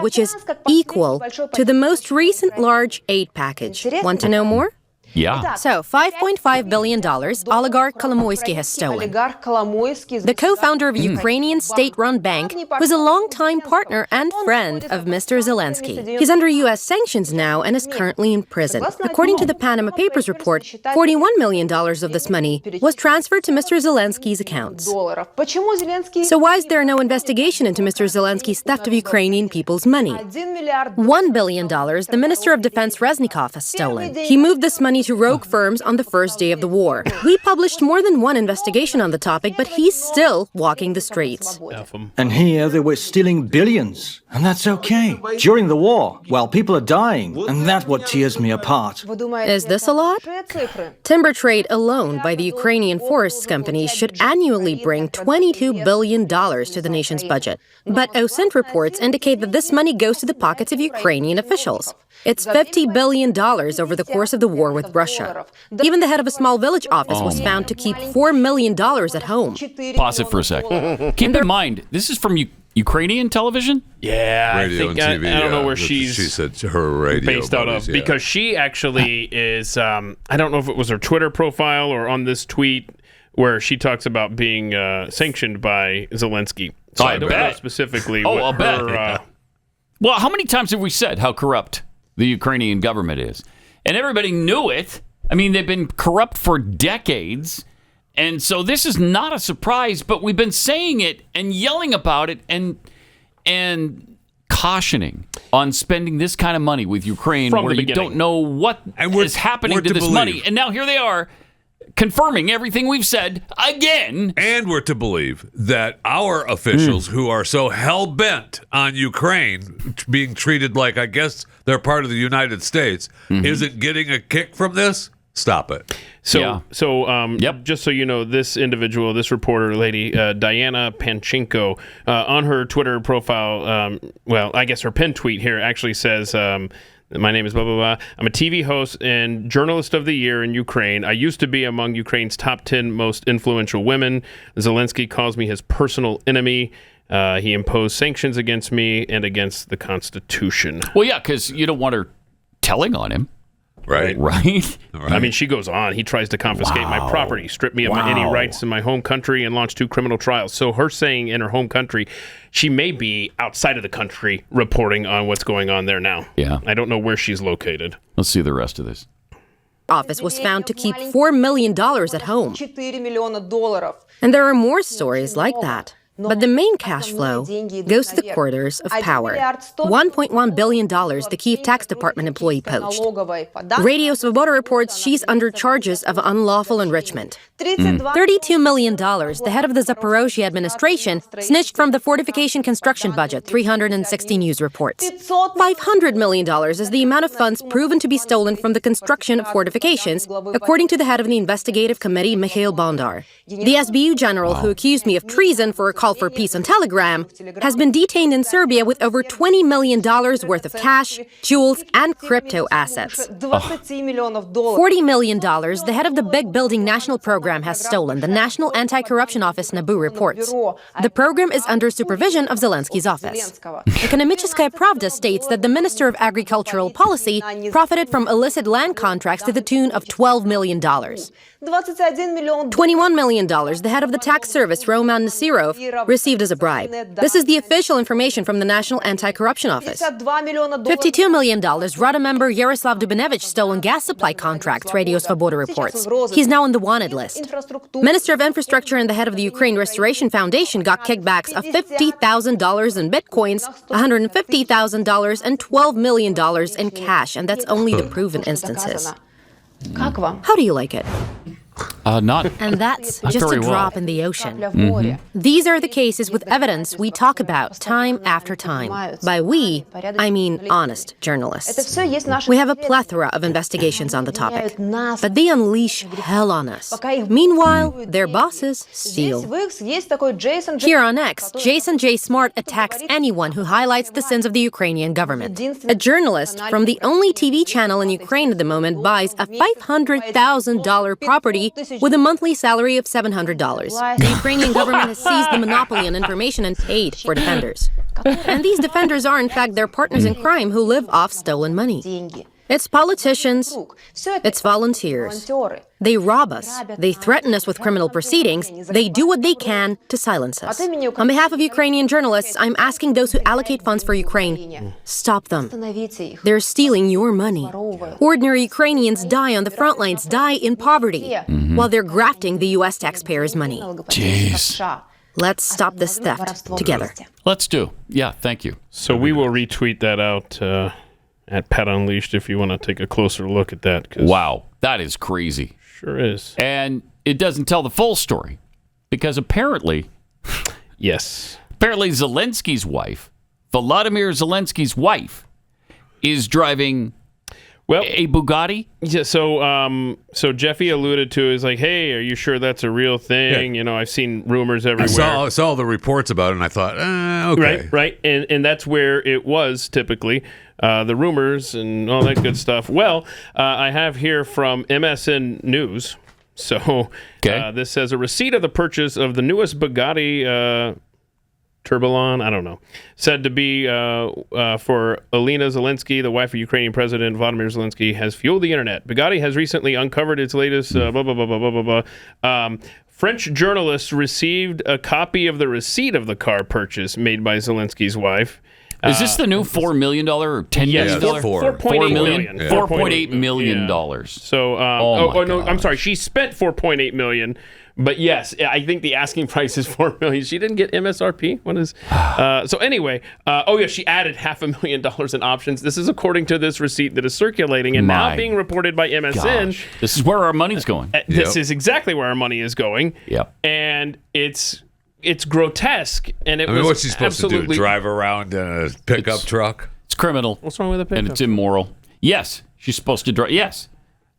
which is equal to the most recent large aid package. Want to know more? Yeah. So, $5.5 billion oligarch Kolomoisky has stolen. The co-founder of a Ukrainian state-run bank was a longtime partner and friend of Mr. Zelenskyy. He's under U.S. sanctions now and is currently in prison. According to the Panama Papers report, $41 million of this money was transferred to Mr. Zelenskyy's accounts. So why is there no investigation into Mr. Zelenskyy's theft of Ukrainian people's money? $1 billion the Minister of Defense Reznikov has stolen. He moved this money to rogue firms on the first day of the war. We published more than one investigation on the topic, but he's still walking the streets. And here they were stealing billions, and that's okay. During the war, while people are dying, and that's what tears me apart. Is this a lot? Timber trade alone by the Ukrainian forests companies should annually bring $22 billion to the nation's budget. But OSINT reports indicate that this money goes to the pockets of Ukrainian officials. It's $50 billion over the course of the war with Russia. Even the head of a small village office was found to keep $4 million at home. Pause it for a sec. Keep in mind, this is from Ukrainian television? Yeah, Radio I think and TV, I don't know where she said her radio based out buddies, of because she actually is. I don't know if it was her Twitter profile or on this tweet where she talks about being sanctioned by Zelenskyy. So I don't know specifically. I'll bet. Well, how many times have we said how corrupt the Ukrainian government is? And everybody knew it. I mean, they've been corrupt for decades. And so this is not a surprise, but we've been saying it and yelling about it and cautioning on spending this kind of money with Ukraine From where the you beginning. don't know what is happening to this money. And now here they are confirming everything we've said again. And we're to believe that our officials who are so hell-bent on Ukraine being treated like, I guess, they're part of the United States, isn't getting a kick from this? Stop it. So just so you know, this individual, this reporter lady, Diana Panchenko, on her Twitter profile, well, I guess her pinned tweet here actually says, my name is blah, blah, blah. I'm a TV host and journalist of the year in Ukraine. I used to be among Ukraine's top 10 most influential women. Zelenskyy calls me his personal enemy. He imposed sanctions against me and against the Constitution. Well, yeah, because you don't want her telling on him. Right. I mean, she goes on. He tries to confiscate my property, strip me of any rights in my home country, and launch 2 criminal trials. So her saying in her home country, she may be outside of the country reporting on what's going on there now. Yeah. I don't know where she's located. Let's see the rest of this. Office was found to keep $4 million at home. And there are more stories like that. But the main cash flow goes to the corridors of power. $1.1 billion the Kyiv Tax Department employee poached. Radio Svoboda reports she's under charges of unlawful enrichment. $32 million the head of the Zaporozhye administration snitched from the fortification construction budget, 360 News reports. $500 million is the amount of funds proven to be stolen from the construction of fortifications, according to the head of the investigative committee, Mikhail Bondar. The SBU general who accused me of treason for a call for peace on Telegram has been detained in Serbia with over $20 million worth of cash, jewels, and crypto assets. $40 million the head of the Beck Building National Program has stolen, the National Anti-Corruption Office Nabu reports. The program is under supervision of Zelensky's office. Ekonomicheskaya Pravda states that the Minister of Agricultural Policy profited from illicit land contracts to the tune of $12 million. $21 million the head of the tax service, Roman Nasirov, received as a bribe. This is the official information from the National Anti-Corruption Office. $52 million Rada member Yaroslav Dubinevich stole in gas supply contracts, Radio Svoboda reports. He's now on the wanted list. Minister of Infrastructure and the head of the Ukraine Restoration Foundation got kickbacks of $50,000 in bitcoins, $150,000 and $12 million in cash, and that's only the proven instances. How do you like it? Not. And that's not just very a drop well. in the ocean. These are the cases with evidence we talk about time after time. By we, I mean honest journalists. We have a plethora of investigations on the topic, but they unleash hell on us. Meanwhile, their bosses steal. Here on X, Jason J. Smart attacks anyone who highlights the sins of the Ukrainian government. A journalist from the only TV channel in Ukraine at the moment buys a $500,000 property with a monthly salary of $700. The Ukrainian government has seized the monopoly on information and paid for defenders. And these defenders are, in fact, their partners in crime who live off stolen money. It's politicians. It's volunteers. They rob us. They threaten us with criminal proceedings. They do what they can to silence us. On behalf of Ukrainian journalists, I'm asking those who allocate funds for Ukraine, stop them. They're stealing your money. Ordinary Ukrainians die on the front lines, die in poverty, while they're grafting the U.S. taxpayers' money. Jeez. Let's stop this theft together. Let's do. Yeah, thank you. So we will retweet that out at Pat Unleashed if you want to take a closer look at that. Wow, that is crazy. Sure is. And it doesn't tell the full story because apparently, apparently Zelensky's wife, Volodymyr Zelensky's wife, is driving a Bugatti. Yeah, so Jeffy alluded to is like, hey, are you sure that's a real thing? Yeah. You know, I've seen rumors everywhere. I saw the reports about it, and I thought, okay. Right. And that's where it was typically, the rumors and all that good stuff. Well, I have here from MSN News. So this says a receipt of the purchase of the newest Bugatti Tourbillon, I don't know, said to be for Alina Zelensky, the wife of Ukrainian President Vladimir Zelensky, has fueled the internet. Bugatti has recently uncovered its latest blah, blah, blah, blah, blah, blah, blah. French journalists received a copy of the receipt of the car purchase made by Zelensky's wife. Is this the new $4 million or $10 million? $4.8 million. $4.8 million. So, no, I'm sorry. She spent $4.8 million. But yes, I think the asking price is $4 million. She didn't get MSRP. What is? So anyway, she added $500,000 in options. This is according to this receipt that is circulating and now being reported by MSN. Gosh. This is where our money's going. This is exactly where our money is going. Yep. And it's grotesque. And what's she supposed to do? Drive around in a pickup truck? It's criminal. What's wrong with a pickup? And it's immoral. Yes, she's supposed to drive. Yes.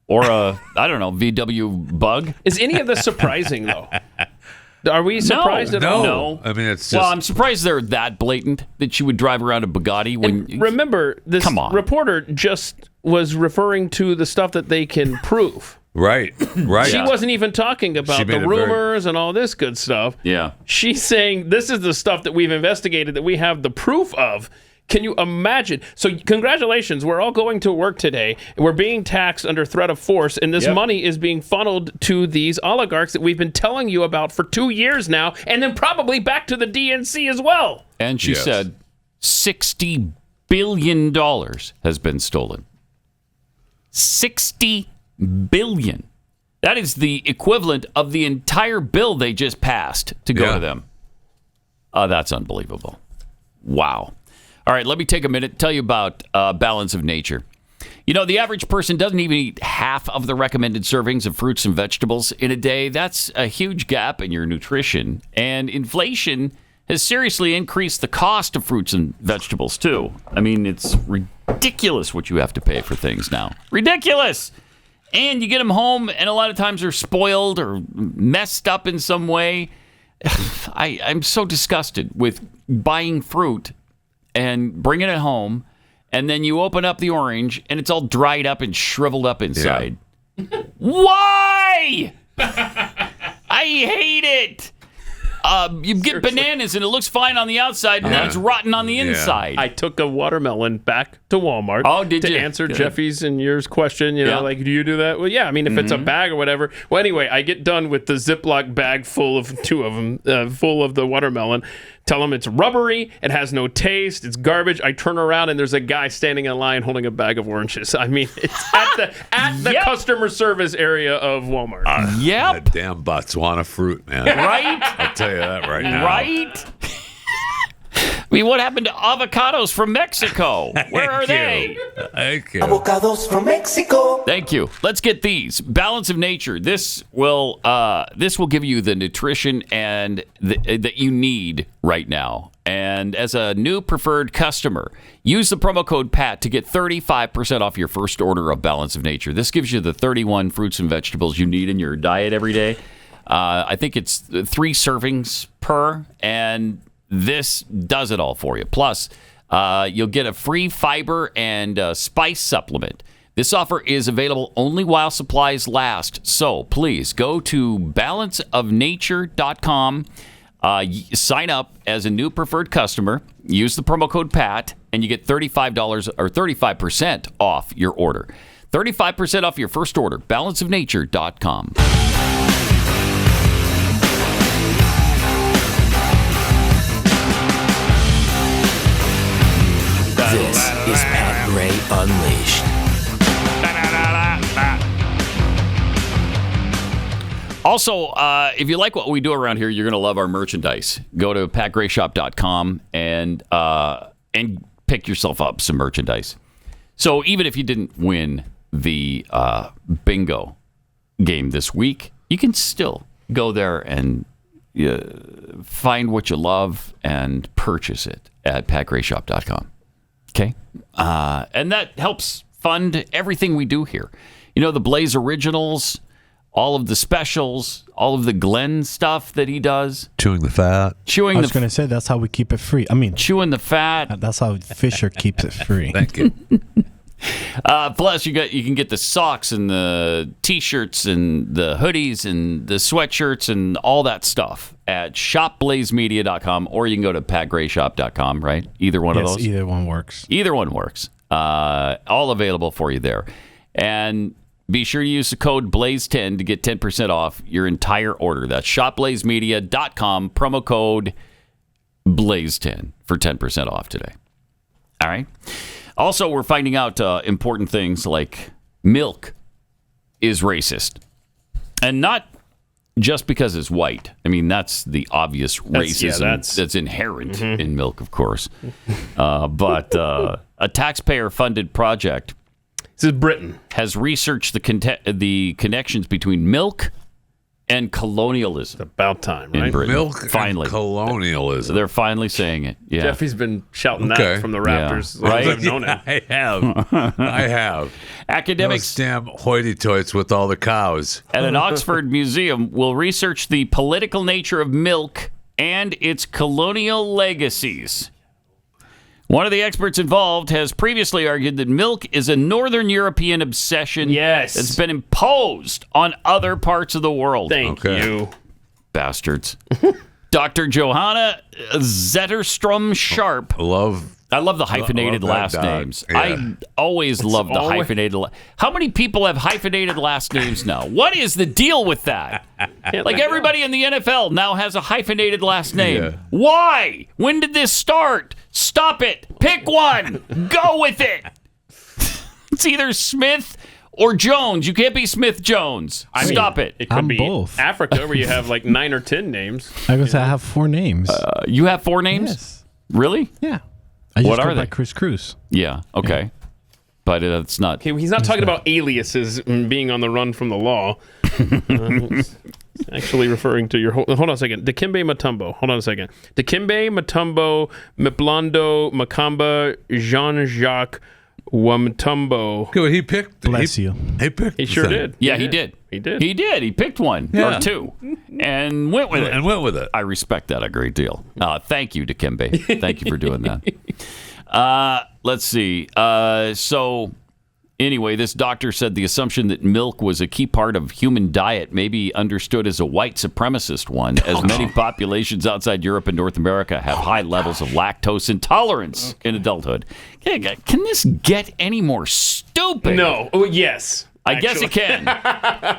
Or a, I don't know, VW Bug. Is any of this surprising, though? Are we surprised at all? No. I mean, it's just... Well, I'm surprised they're that blatant that she would drive around a Bugatti when... And remember, this reporter just was referring to the stuff that they can prove. Right. She wasn't even talking about the rumors and all this good stuff. Yeah. She's saying this is the stuff that we've investigated, that we have the proof of. Can you imagine? So congratulations, we're all going to work today. We're being taxed under threat of force, and this money is being funneled to these oligarchs that we've been telling you about for 2 years now, and then probably back to the DNC as well. And she said $60 billion has been stolen. $60 billion. That is the equivalent of the entire bill they just passed to go to them. That's unbelievable. Wow. All right, let me take a minute to tell you about Balance of Nature. You know, the average person doesn't even eat half of the recommended servings of fruits and vegetables in a day. That's a huge gap in your nutrition. And inflation has seriously increased the cost of fruits and vegetables, too. I mean, it's ridiculous what you have to pay for things now. Ridiculous! And you get them home, and a lot of times they're spoiled or messed up in some way. I'm so disgusted with buying fruit and bringing it home, and then you open up the orange, and it's all dried up and shriveled up inside. Yeah. Why? I hate it. You get bananas, and it looks fine on the outside, and then it's rotten on the inside. I took a watermelon back to Walmart to answer Jeffy's and yours question. You know, like, do you do that? Well, yeah. I mean, if it's a bag or whatever. Well, anyway, I get done with the Ziploc bag full of 2 of them, full of the watermelon. Tell them it's rubbery, it has no taste, it's garbage. I turn around and there's a guy standing in line holding a bag of oranges. I mean, it's at the customer service area of Walmart. That damn Botswana fruit, man. Right? I'll tell you that right now. Right? I mean, what happened to avocados from Mexico? Where are they? Thank you. Avocados from Mexico. Thank you. Let's get these. Balance of Nature. This will give you the nutrition and that you need right now. And as a new preferred customer, use the promo code PAT to get 35% off your first order of Balance of Nature. This gives you the 31 fruits and vegetables you need in your diet every day. I think it's 3 servings per, and this does it all for you. Plus, you'll get a free fiber and spice supplement. This offer is available only while supplies last. So please go to balanceofnature.com. Sign up as a new preferred customer. Use the promo code PAT, and you get $35 or 35% off your order. 35% off your first order. Balanceofnature.com. This is Pat Gray Unleashed. Also, if you like what we do around here, you're going to love our merchandise. Go to patgrayshop.com and pick yourself up some merchandise. So even if you didn't win the bingo game this week, you can still go there and find what you love and purchase it at patgrayshop.com. Okay? And that helps fund everything we do here. You know, the Blaze Originals, all of the specials, all of the Glenn stuff that he does. Chewing the fat. I was going to say, that's how we keep it free. I mean, chewing the fat. That's how Fisher keeps it free. Thank you. Plus, you can get the socks and the T-shirts and the hoodies and the sweatshirts and all that stuff at shopblazemedia.com, or you can go to patgrayshop.com, right? Either one of those? Either one works. Either one works. All available for you there. And be sure to use the code BLAZE10 to get 10% off your entire order. That's shopblazemedia.com, promo code BLAZE10 for 10% off today. All right? Also, we're finding out important things like milk is racist. And not just because it's white. I mean, that's the obvious racism that's inherent in milk, of course. But a taxpayer-funded project, this is Britain, has researched the connections between milk and colonialism. It's about time, right? In Britain. Milk finally. and colonialism. They're finally saying it. Yeah. Jeffy's been shouting that from the Raptors as long as I've known him. I have. Academics, those damn hoity-toits with all the cows. At an Oxford museum will research the political nature of milk and its colonial legacies. One of the experts involved has previously argued that milk is a Northern European obsession that's been imposed on other parts of the world. Thank you. Bastards. Dr. Johanna Zetterstrom Sharp. I love the hyphenated last names. Yeah. I always love the hyphenated. How many people have hyphenated last names now? What is the deal with that? Like everybody in the NFL now has a hyphenated last name. Yeah. Why? When did this start? Stop it. Pick one. Go with it. It's either Smith or Jones. You can't be Smith Jones. Stop it. It could I'm be both. Africa, where you have like 9 or 10 names. I was. I have 4 names. You have 4 names? Yes. Really? Yeah. I just What go are by they? Chris Cruz. Yeah. Okay. But it's not. Okay, he's not talking about aliases and being on the run from the law. He's actually referring to your... Hold on a second. Dikembe Mutombo. Hold on a second. Dikembe Mutombo Mplando Makamba Jean-Jacques Wamtumbo. Okay, he picked... Bless you. He picked... He sure did. Yeah, he did. He did. He did. He picked one or 2 and went with it. And went with it. I respect that a great deal. Thank you, Dikembe. Thank you for doing that. Let's see. So, anyway, this doctor said the assumption that milk was a key part of human diet may be understood as a white supremacist one, as many populations outside Europe and North America have high levels of lactose intolerance in adulthood. Can this get any more stupid? No. Oh, yes. I guess it can,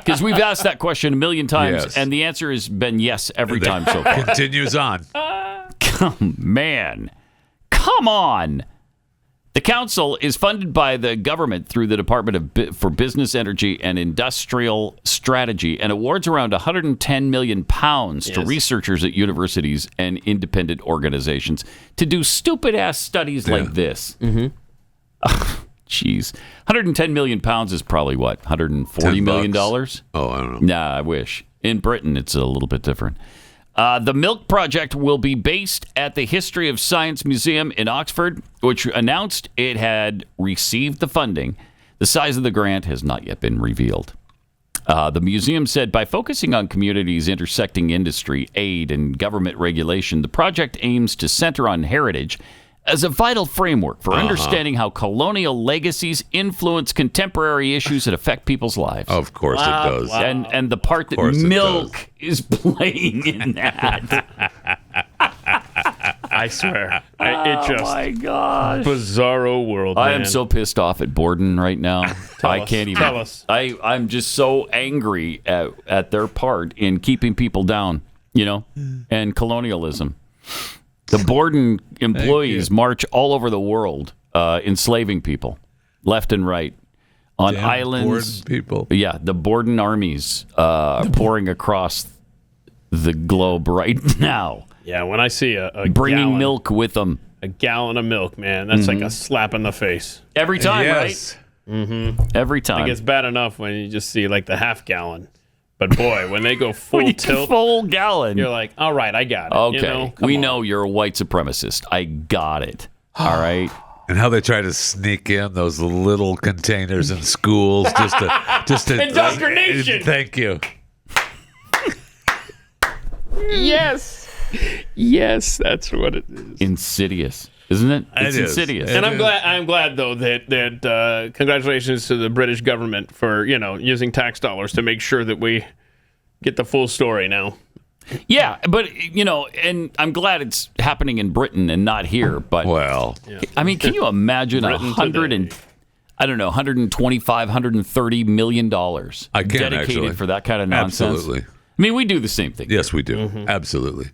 because we've asked that question a million times, Yes. and the answer has been yes every time so far. Continues on. Man, come on. The council is funded by the government through the Department for Business, Energy, and Industrial Strategy, and awards around £110 million to researchers at universities and independent organizations to do stupid-ass studies like this. Mm-hmm. Jeez. £110 million is probably what? $140 million? Oh, I don't know. Nah, I wish. In Britain, it's a little bit different. The Milk Project will be based at the History of Science Museum in Oxford, which announced it had received the funding. The size of the grant has not yet been revealed. The museum said by focusing on communities intersecting industry, aid, and government regulation, the project aims to center on heritage as a vital framework for understanding how colonial legacies influence contemporary issues that affect people's lives. Of course it does. And the part that milk is playing in that. I swear. It just... my gosh. Bizarro world, man. I am so pissed off at Borden right now. I can't even. Tell us. I'm just so angry at their part in keeping people down, and colonialism. The Borden employees march all over the world, enslaving people, left and right, on islands. Borden people. Yeah, the Borden armies pouring across the globe right now. Yeah, when I see a bringing gallon, milk with them, a gallon of milk, man, that's like a slap in the face every time, Yes. right? Mm-hmm. Every time. I think it's bad enough when you just see like the half gallon. But boy, when they go full tilt, full gallon, you're like, all right, I got it. Okay, we know you're a white supremacist. I got it. All right. And how they try to sneak in those little containers in schools just to indoctrination. Thank you. Yes, that's what it is. Insidious, isn't it? It's insidious. And I'm glad though that congratulations to the British government for using tax dollars to make sure that we get the full story now. Yeah, but and I'm glad it's happening in Britain and not here. But I mean, can you imagine $125, $130 million dedicated actually. for that kind of nonsense? Absolutely. I mean, we do the same thing. Yes, we do. Absolutely.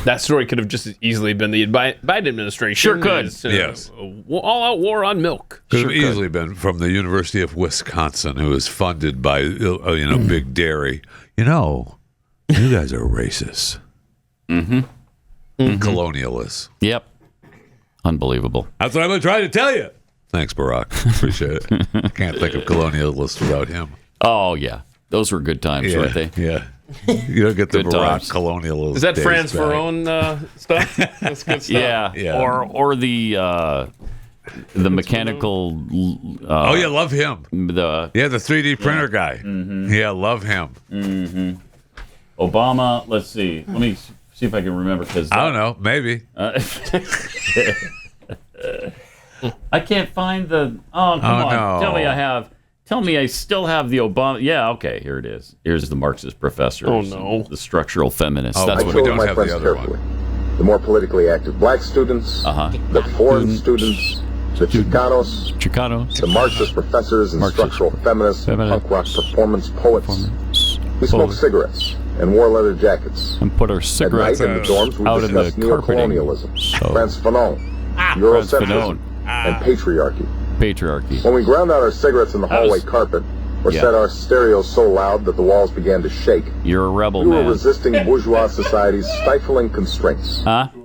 That story could have just as easily been the Biden administration. Sure could. Yes. All-out war on milk. Could have easily been from the University of Wisconsin, who is funded by Big Dairy. You guys are racist. Mm-hmm. Colonialists. Yep. Unbelievable. That's what I've been trying to tell you. Thanks, Barack. Appreciate it. Can't think of colonialists without him. Oh, yeah. Those were good times, weren't they? Yeah. You don't get the Good Barack times. colonialist. Is that days Franz back. Verone stuff? That's good stuff. Yeah. Or the mechanical. Love him. The 3D printer guy. Mm-hmm. Yeah, love him. Mm-hmm. Obama. Let's see. Let me see if I can remember because I don't know. Maybe. I can't find the. Oh, come on! No. Tell me I still have the Obama. Yeah, okay. Here it is. Here's the Marxist professor. Oh no, the structural feminist. Oh, That's but what we don't have the other one. The more politically active black students, the foreign students, the Chicanos, the Marxist professors and structural feminists, punk rock performance poets. We smoked cigarettes and wore leather jackets. And put our cigarettes At night in the dorms, we out in the discussed neocolonialism, Frantz Fanon, Eurocentrism, and patriarchy. Patriarchy. When we ground out our cigarettes in the hallway carpet, or set our stereos so loud that the walls began to shake. You're a rebel, we man. We were resisting bourgeois society's stifling constraints.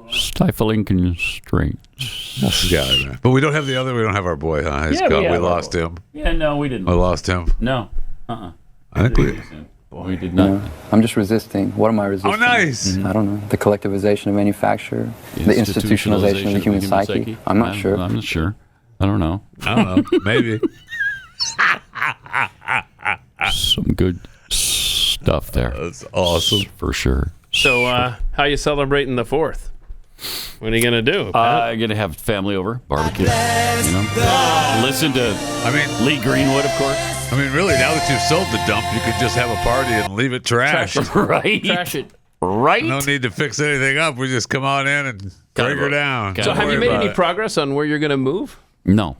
Stifling constraints. Yeah, but we don't have the other. We don't have our boy. He's gone. We lost him. Yeah, no, we didn't. We lost him. No. I think we did not. No, I'm just resisting. What am I resisting? Oh, nice. I don't know. The collectivization of manufacture, the institutionalization of the human psyche. I'm not sure. I'm not sure. I don't know. Maybe. Some good stuff there. That's awesome. For sure. So, how you celebrating the 4th? What are you going to do? I'm going to have family over, barbecue. Listen to Lee Greenwood, of course. I mean, really, now that you've sold the dump, you could just have a party and leave it trashed. Right. Trash it. Right. No need to fix anything up. We just come on in and break her down. So have you made any progress on where you're going to move? No.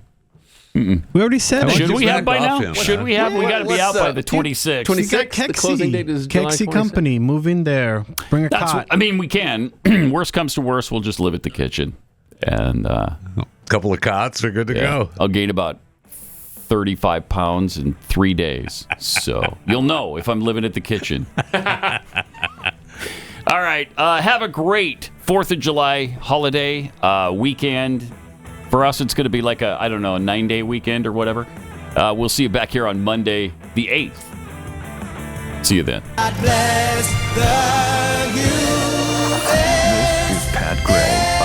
We already said it. Should we have by now? Should we have? We got to be out by the 26th. 26th. The closing date is July 26th. Company, move in there. Bring a cot. We can. Worst comes to worst, we'll just live at the kitchen. And a couple of cots are good to go. I'll gain about 35 pounds in 3 days. So you'll know if I'm living at the kitchen. All right. Have a great 4th of July holiday weekend. For us, it's going to be like a 9-day weekend or whatever. We'll see you back here on Monday, the 8th. See you then. This is Pat Gray